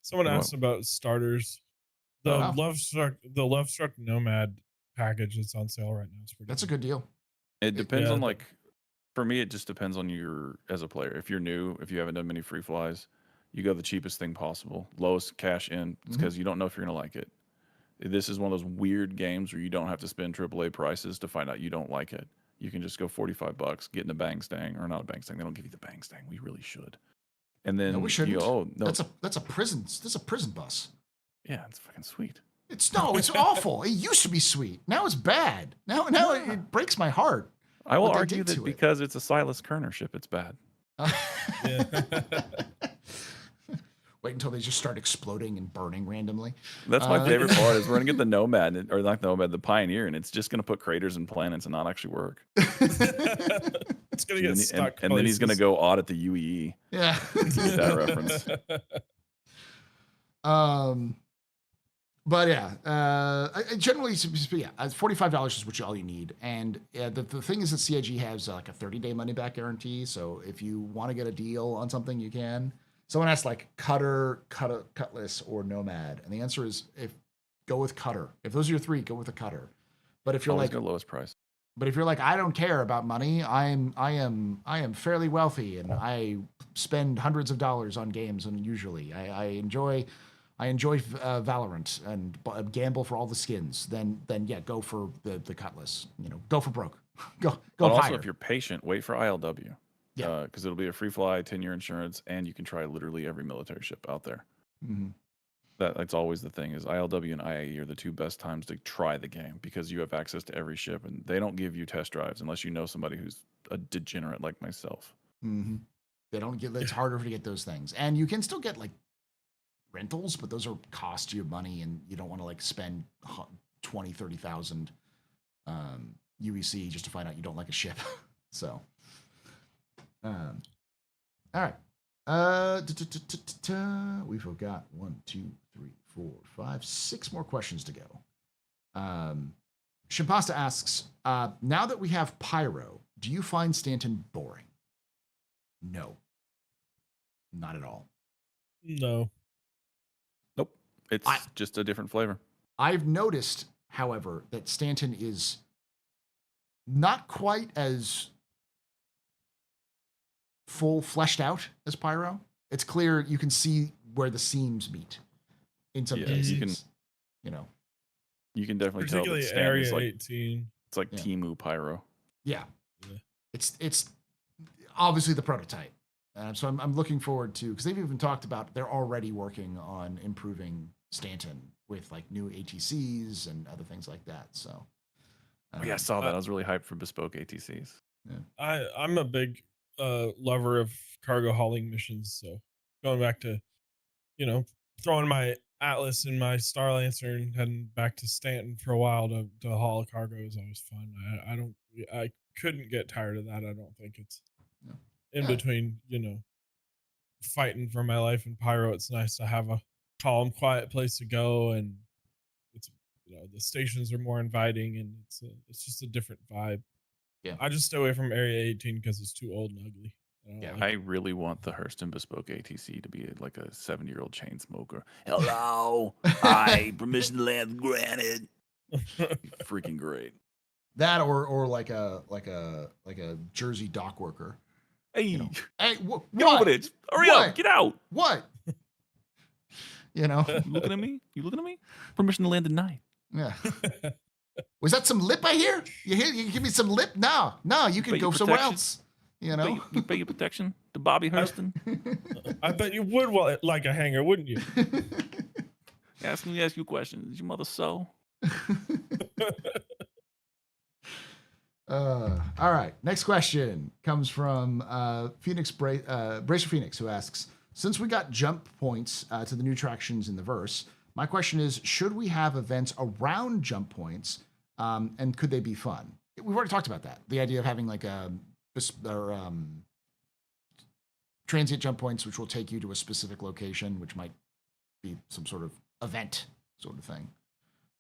Someone asked about starters. The Lovestruck Nomad package that's on sale right now is pretty. That's a good deal. It depends on like, for me, it just depends on your as a player. If you're new, if you haven't done many free flies, you go the cheapest thing possible, lowest cash in. It's because you don't know if you're gonna like it. This is one of those weird games where you don't have to spend AAA prices to find out you don't like it. You can just go $45, get in a bang stang, or not a bang stang. They don't give you the bang stang. We really should. And then we shouldn't. You go, oh, no. That's a prison. This is a prison bus. Yeah, it's fucking sweet. It's awful. It used to be sweet. Now it's bad. Now it breaks my heart. I will argue that because it's a Silas Kerner ship, it's bad. Wait until they just start exploding and burning randomly. That's my favorite part is we're going to get the Nomad, or not the Nomad, the Pioneer, and it's just going to put craters and planets and not actually work. It's going to get stuck. And then he's going to go audit the UEE. Yeah. That reference. But yeah, generally, yeah, $45 is all you need. And the thing is that CIG has like a 30-day money-back guarantee. So if you want to get a deal on something, you can. Someone asked like Cutlass, or Nomad, and the answer is go with Cutter. If those are your 3, go with a Cutter. But if you're always like go lowest price. But if you're like, I don't care about money, I am fairly wealthy and I spend hundreds of dollars on games, and usually I enjoy Valorant and gamble for all the skins. Then yeah, go for the Cutlass. Go for broke. Go but higher. Also, if you're patient, wait for ILW. Yeah, because it'll be a free fly, 10-year insurance, and you can try literally every military ship out there. Mm-hmm. That's always the thing is ILW and IAE are the 2 best times to try the game because you have access to every ship, and they don't give you test drives unless you know somebody who's a degenerate like myself. Mm-hmm. They don't get. It's harder to get those things, and you can still get like rentals, but those are cost you money, and you don't want to like spend 20,000-30,000 UEC just to find out you don't like a ship. So. All right. We've got 1, 2, 3, 4, 5, 6 more questions to go. Shimpasta asks, now that we have Pyro, do you find Stanton boring? No. Not at all. No. Nope. It's just a different flavor. I've noticed, however, that Stanton is not quite as full fleshed out as Pyro. It's clear you can see where the seams meet in some cases. You can definitely tell that Stanton Area is like 18. It's like Temu Pyro. Yeah. It's obviously the prototype. So I'm looking forward to, because they've even talked about they're already working on improving Stanton with like new ATCs and other things like that. So I saw that. I was really hyped for bespoke ATCs. Yeah. I'm a big lover of cargo hauling missions. So going back to, throwing my Atlas and my Star Lancer and heading back to Stanton for a while to haul cargo is always fun. I couldn't get tired of that. I don't think it's. in Yeah. between, fighting for my life in Pyro, it's nice to have a calm, quiet place to go, and it's the stations are more inviting, and it's just a different vibe. Yeah. I just stay away from Area 18 because it's too old and ugly. I don't Yeah, like I it. really want the Hurston Bespoke ATC to be like a 70-year-old chain smoker. Hello, hi, permission to land granted. Freaking great. that or like a Jersey dock worker. Hey, You know, hey, get what? over there. Hurry What? up, get out. What? You know? You looking at me? You looking at me? Permission to land tonight. Yeah. Was that some lip I hear? You give me some lip? No, you can pay go your somewhere protection. else. You know? You pay your protection to Bobby Hurston. I bet you would like a hanger, wouldn't you? Ask me you a question. Is your mother so? All right. Next question comes from Bracer Phoenix, who asks, since we got jump points to the new attractions in the verse, my question is, should we have events around jump points, and could they be fun? We've already talked about that. The idea of having like transient jump points, which will take you to a specific location, which might be some sort of event sort of thing.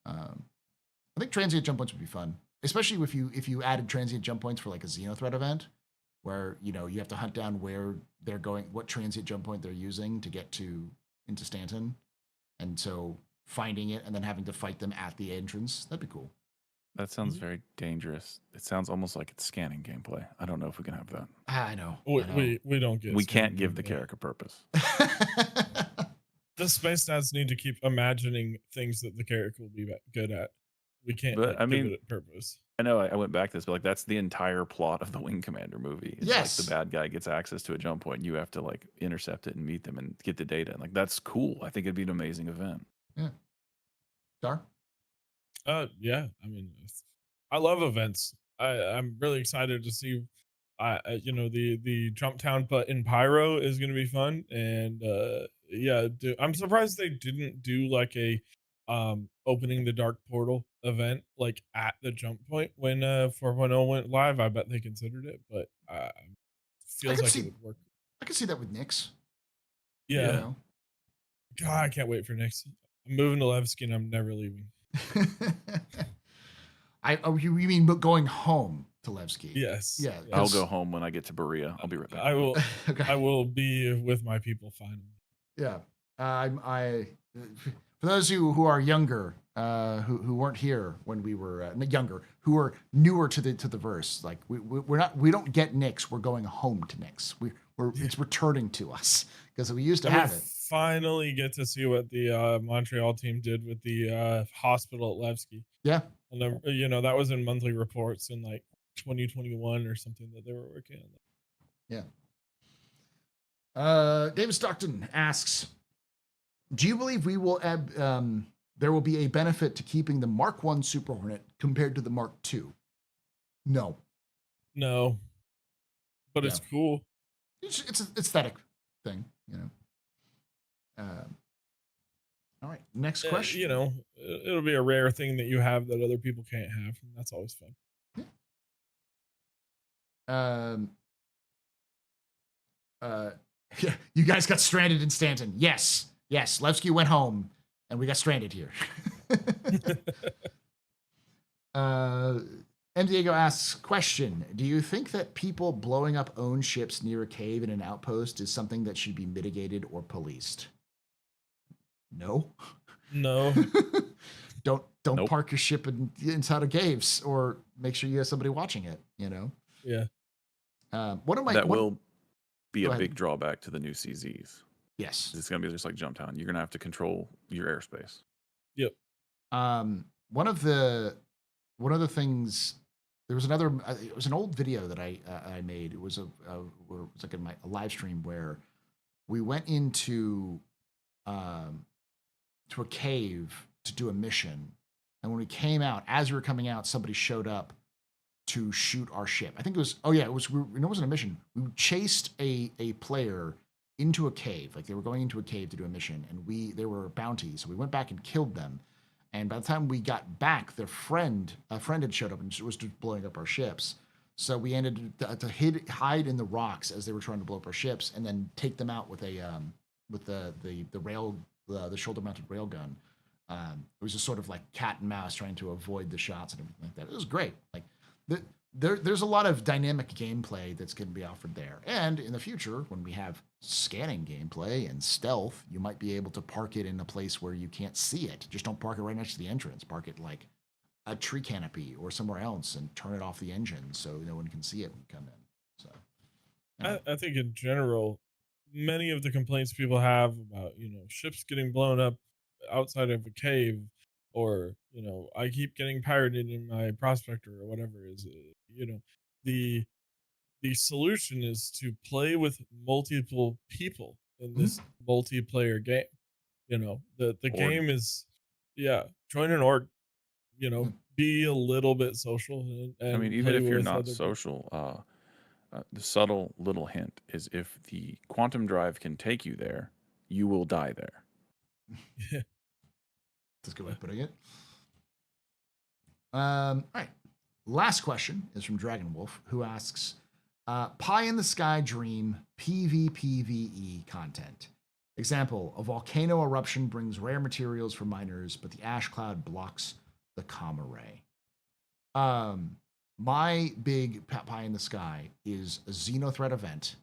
I think transient jump points would be fun, especially if you added transient jump points for like a Xenothreat event, where you have to hunt down where they're going, what transient jump point they're using to get into Stanton, and so finding it and then having to fight them at the entrance. That'd be cool. That sounds very dangerous. It sounds almost like it's scanning gameplay. I don't know if we can have that. I know. We don't get. We can't scared give the of character purpose. The space stats need to keep imagining things that the character will be good at. We can't But, I give mean, it a purpose. I know I went back to this, but like that's the entire plot of the Wing Commander movie. It's Yes. like the bad guy gets access to a jump point and you have to like intercept it and meet them and get the data. And like that's cool. I think it'd be an amazing event. Yeah. Dar? Yeah. I mean, I love events. I'm really excited to see. The Jump Town, but in Pyro is going to be fun, and yeah, I'm surprised they didn't do like a opening the dark portal event like at the jump point when 4.0 went live. I bet they considered it, but feels like it would work. I can see that with Nyx. Yeah. You know? God, I can't wait for next. I'm moving to Levski and I'm never leaving. You mean going home to Yes. Levski? Yeah. I'll go home when I get to Berea. I'll be right back. I will. Okay. I will be with my people finally. Yeah. For those who are younger, who weren't here when we were younger, who are newer to the verse, like we don't get Nyx. We're going home to Nyx. It's returning to us because we used to have it. Finally get to see what the Montreal team did with the hospital at Levski. Yeah. And then, that was in monthly reports in like 2021 or something that they were working on. Yeah. David Stockton asks, do you believe there will be a benefit to keeping the Mark I Super Hornet compared to the Mark II? No. But it's cool. It's an aesthetic thing, All right, next question. It'll be a rare thing that you have that other people can't have, and that's always fun. Yeah, you guys got stranded in Stanton. Yes, Levski went home, and we got stranded here. M. Diego asks, question, do you think that people blowing up own ships near a cave in an outpost is something that should be mitigated or policed? No. Don't Nope. park your ship inside of caves, or make sure you have somebody watching it, Yeah. Will be Go a ahead. big drawback to the new CZs. Yes. It's going to be just like Jump Town. You're going to have to control your airspace. Yep. One of the things, there was another, it was an old video that I made. It was like a live stream where we went into to a cave to do a mission, and when we came out, as we were coming out, somebody showed up to shoot our ship. I think it was it wasn't a mission. We chased a player into a cave, like they were going into a cave to do a mission, and they were bounties, so we went back and killed them. And by the time we got back, a friend had showed up and was just blowing up our ships. So we ended to hide in the rocks as they were trying to blow up our ships, and then take them out with the rail the shoulder mounted rail gun. It was just sort of like cat and mouse trying to avoid the shots and everything like that. It was great. Like there's a lot of dynamic gameplay that's going to be offered there. And in the future, when we have scanning gameplay and stealth, you might be able to park it in a place where you can't see it. Just don't park it right next to the entrance. Park it like a tree canopy or somewhere else and turn it off the engine so no one can see it when you come in. So I think in general, many of the complaints people have about, ships getting blown up outside of a cave, or, I keep getting pirated in my prospector or whatever is, the the solution is to play with multiple people in this multiplayer game. The Org. game is, yeah, join an org, Mhm. be a little bit social I mean, and even play if you're with not other people. social, the subtle little hint is if the quantum drive can take you there, you will die there. Yeah. That's a good way of putting it. All right. Last question is from Dragon Wolf, who asks, pie in the sky dream PvPvE content. Example: a volcano eruption brings rare materials for miners, but the ash cloud blocks the comma ray. My big pie in the sky is a Xenothreat event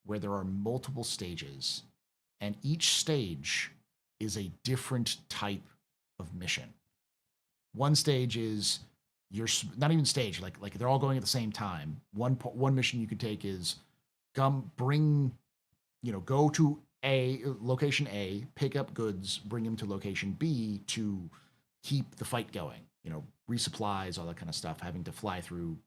where there are multiple stages, and each stage is a different type of mission. One stage is you're not even stage, like they're all going at the same time. One mission you could take is go to location A, pick up goods, bring them to location B to keep the fight going. Resupplies, all that kind of stuff. Having to fly through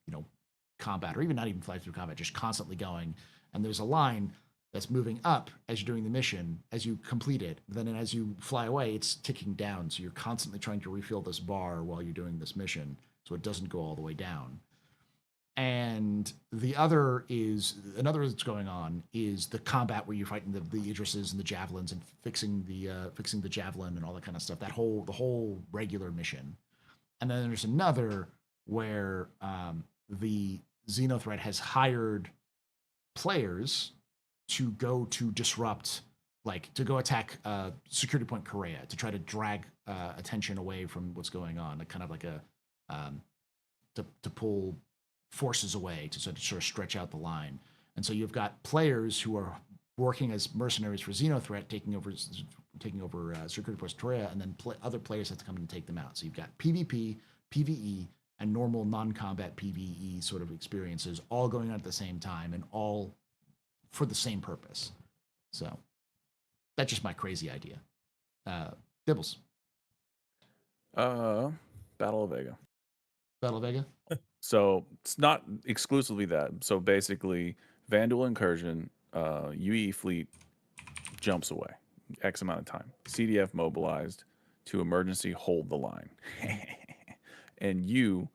combat, or even not even fly through combat, just constantly going. And there's a line that's moving up as you're doing the mission, as you complete it. Then as you fly away, it's ticking down. So you're constantly trying to refill this bar while you're doing this mission so it doesn't go all the way down. And another that's going on is the combat where you're fighting the Idrises and the javelins and fixing the javelin and all that kind of stuff. The whole regular mission. And then there's another where the Xenothreat has hired players to go to disrupt, to go attack Security Point Korea, to try to drag attention away from what's going on, kind of like to pull forces away to sort of stretch out the line. And so you've got players who are working as mercenaries for Xenothreat, taking over Security Point Korea, and then other players have to come in and take them out. So you've got PvP, PvE, and normal non-combat PvE sort of experiences all going on at the same time and all for the same purpose. So that's just my crazy idea. Dibbles. Battle of Vega. Battle of Vega? So it's not exclusively that. So basically, Vandal incursion, UE fleet jumps away, X amount of time. CDF mobilized to emergency hold the line, and you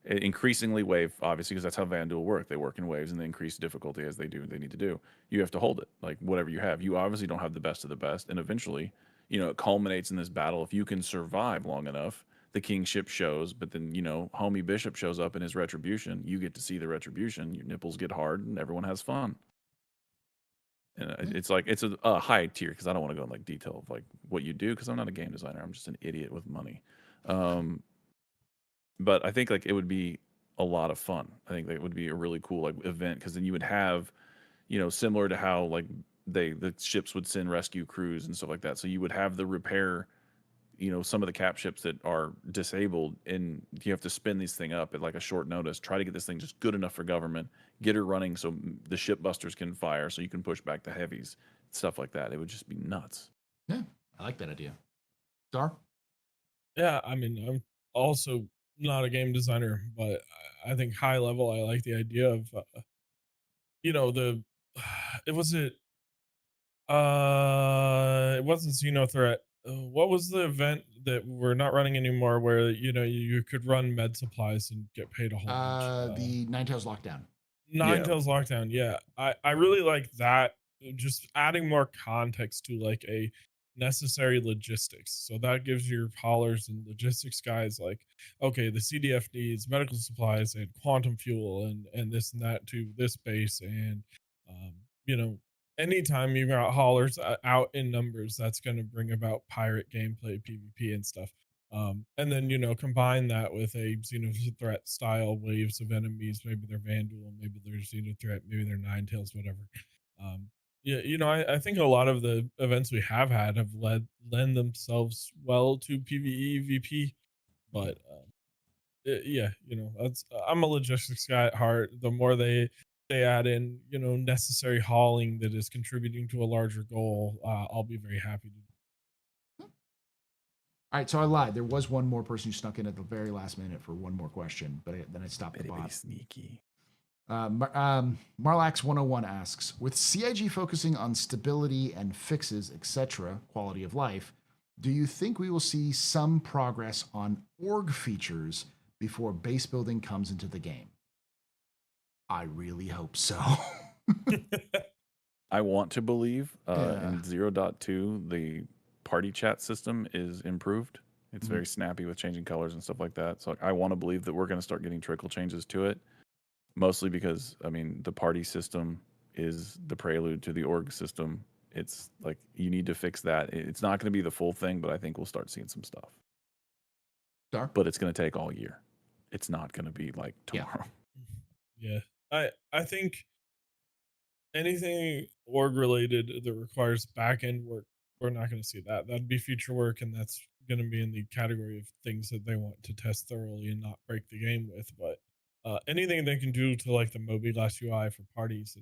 increasingly wave, obviously, because that's how Vandal work. They work in waves and they increase difficulty as they need to do. You have to hold it, like whatever you have. You obviously don't have the best of the best, and eventually, it culminates in this battle. If you can survive long enough, the kingship shows, but then homie Bishop shows up in his retribution. You get to see the retribution. Your nipples get hard, and everyone has fun. And it's like it's a high tier, because I don't want to go in detail of what you do, because I'm not a game designer. I'm just an idiot with money. But I think it would be a lot of fun. I think that it would be a really cool event, because then you would have, similar to how the ships would send rescue crews and stuff like that. So you would have the repair, some of the cap ships that are disabled, and you have to spin this thing up at a short notice, try to get this thing just good enough for government, get her running so the ship busters can fire, so you can push back the heavies, stuff like that. It would just be nuts. Yeah, I like that idea. Dar? Yeah, I mean, I'm also not a game designer, but I think high level, I like the idea of, the, it was it wasn't Xenothreat. What was the event that we're not running anymore where, you could run med supplies and get paid a whole bunch? The Ninetales Lockdown. Nine Yeah. Tails Lockdown. Yeah. I really like that. Just adding more context to a necessary logistics. So that gives your haulers and logistics guys like, okay, the CDF needs medical supplies and quantum fuel and this and that to this base. And um, you know, anytime you got haulers out in numbers, that's going to bring about pirate gameplay, PvP, and stuff. And then combine that with a Xeno threat style waves of enemies. Maybe they're Vandal, maybe they're Xeno threat, maybe they're Ninetales, whatever. Yeah, I think a lot of the events we have had have lend themselves well to PvE VP, but yeah, that's I'm a logistics guy at heart. The more they add in necessary hauling that is contributing to a larger goal, I'll be very happy to. All right, so I lied. There was one more person who snuck in at the very last minute for one more question, but then I stopped the Very bot. sneaky. Marlax101 asks, with CIG focusing on stability and fixes, etc., quality of life, do you think we will see some progress on org features before base building comes into the game? I really hope so. I want to believe Yeah. in 0.2, the party chat system is improved. It's Mhm. very snappy with changing colors and stuff like that. So I want to believe that we're going to start getting trickle changes to it. Mostly because, I mean, the party system is the prelude to the org system. It's like you need to fix that. It's not going to be the full thing, but I think we'll start seeing some stuff. Dar? But it's going to take all year. It's not going to be like tomorrow. Yeah, I think anything org related that requires back end work, we're not going to see that. That'd be future work, and that's going to be in the category of things that they want to test thoroughly and not break the game with. But anything they can do to like the mobilized UI for parties,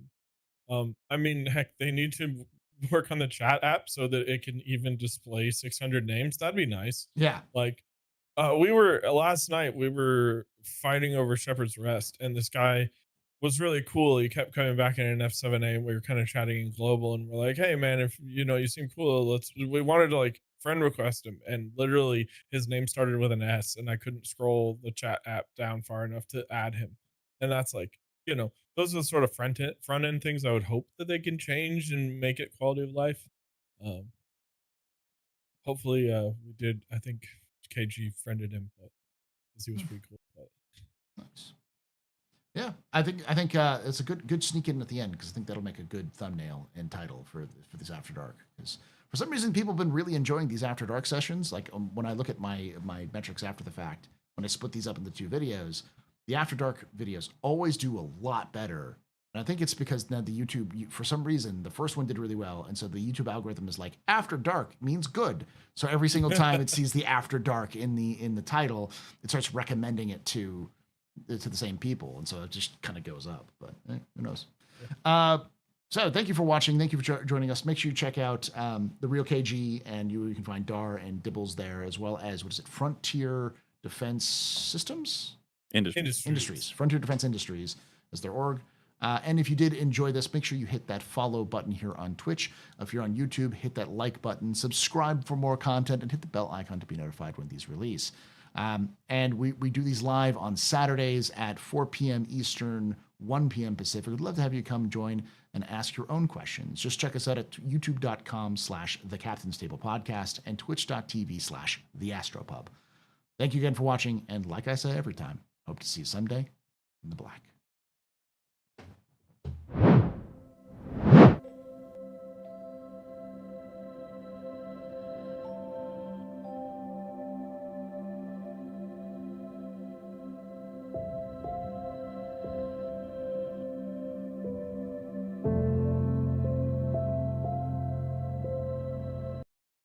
and I mean, heck, they need to work on the chat app so that it can even display 600 names. That'd be nice. Yeah. Like, we were last night. We were fighting over Shepherd's Rest, and this guy was really cool. He kept coming back in an F7A. We were kind of chatting in global, and we're like, "Hey, man, if you seem cool, we wanted to like friend request him." And literally, his name started with an S, and I couldn't scroll the chat app down far enough to add him. And that's like, those are the sort of front end things I would hope that they can change and make it quality of life. Um, Hopefully, we did. I think KG friended him, but because he was pretty cool. But Nice. Yeah, I think it's a good sneak in at the end because I think that'll make a good thumbnail and title for this After Dark. Because for some reason, people have been really enjoying these After Dark sessions. Like when I look at my metrics after the fact, when I split these up into two videos, the After Dark videos always do a lot better. And I think it's because now the YouTube, for some reason, the first one did really well, and so the YouTube algorithm is like After Dark means good. So every single time it sees the After Dark in the title, it starts recommending it to the same people, and so it just kind of goes up. But who knows? So thank you for watching. Thank you for joining us. Make sure you check out the Real KG, and you can find Dar and Dibbles there, as well as Frontier Defense Systems Industries. Frontier Defense Industries is their org. And if you did enjoy this, make sure you hit that follow button here on Twitch. If you're on YouTube, hit that like button, subscribe for more content, and hit the bell icon to be notified when these release. And we do these live on Saturdays at 4 p.m. Eastern, 1 p.m. Pacific. We'd love to have you come join and ask your own questions. Just check us out at youtube.com/The Captain's Table Podcast and twitch.tv/TheAstroPub. Thank you again for watching. And like I say every time, hope to see you someday in the black.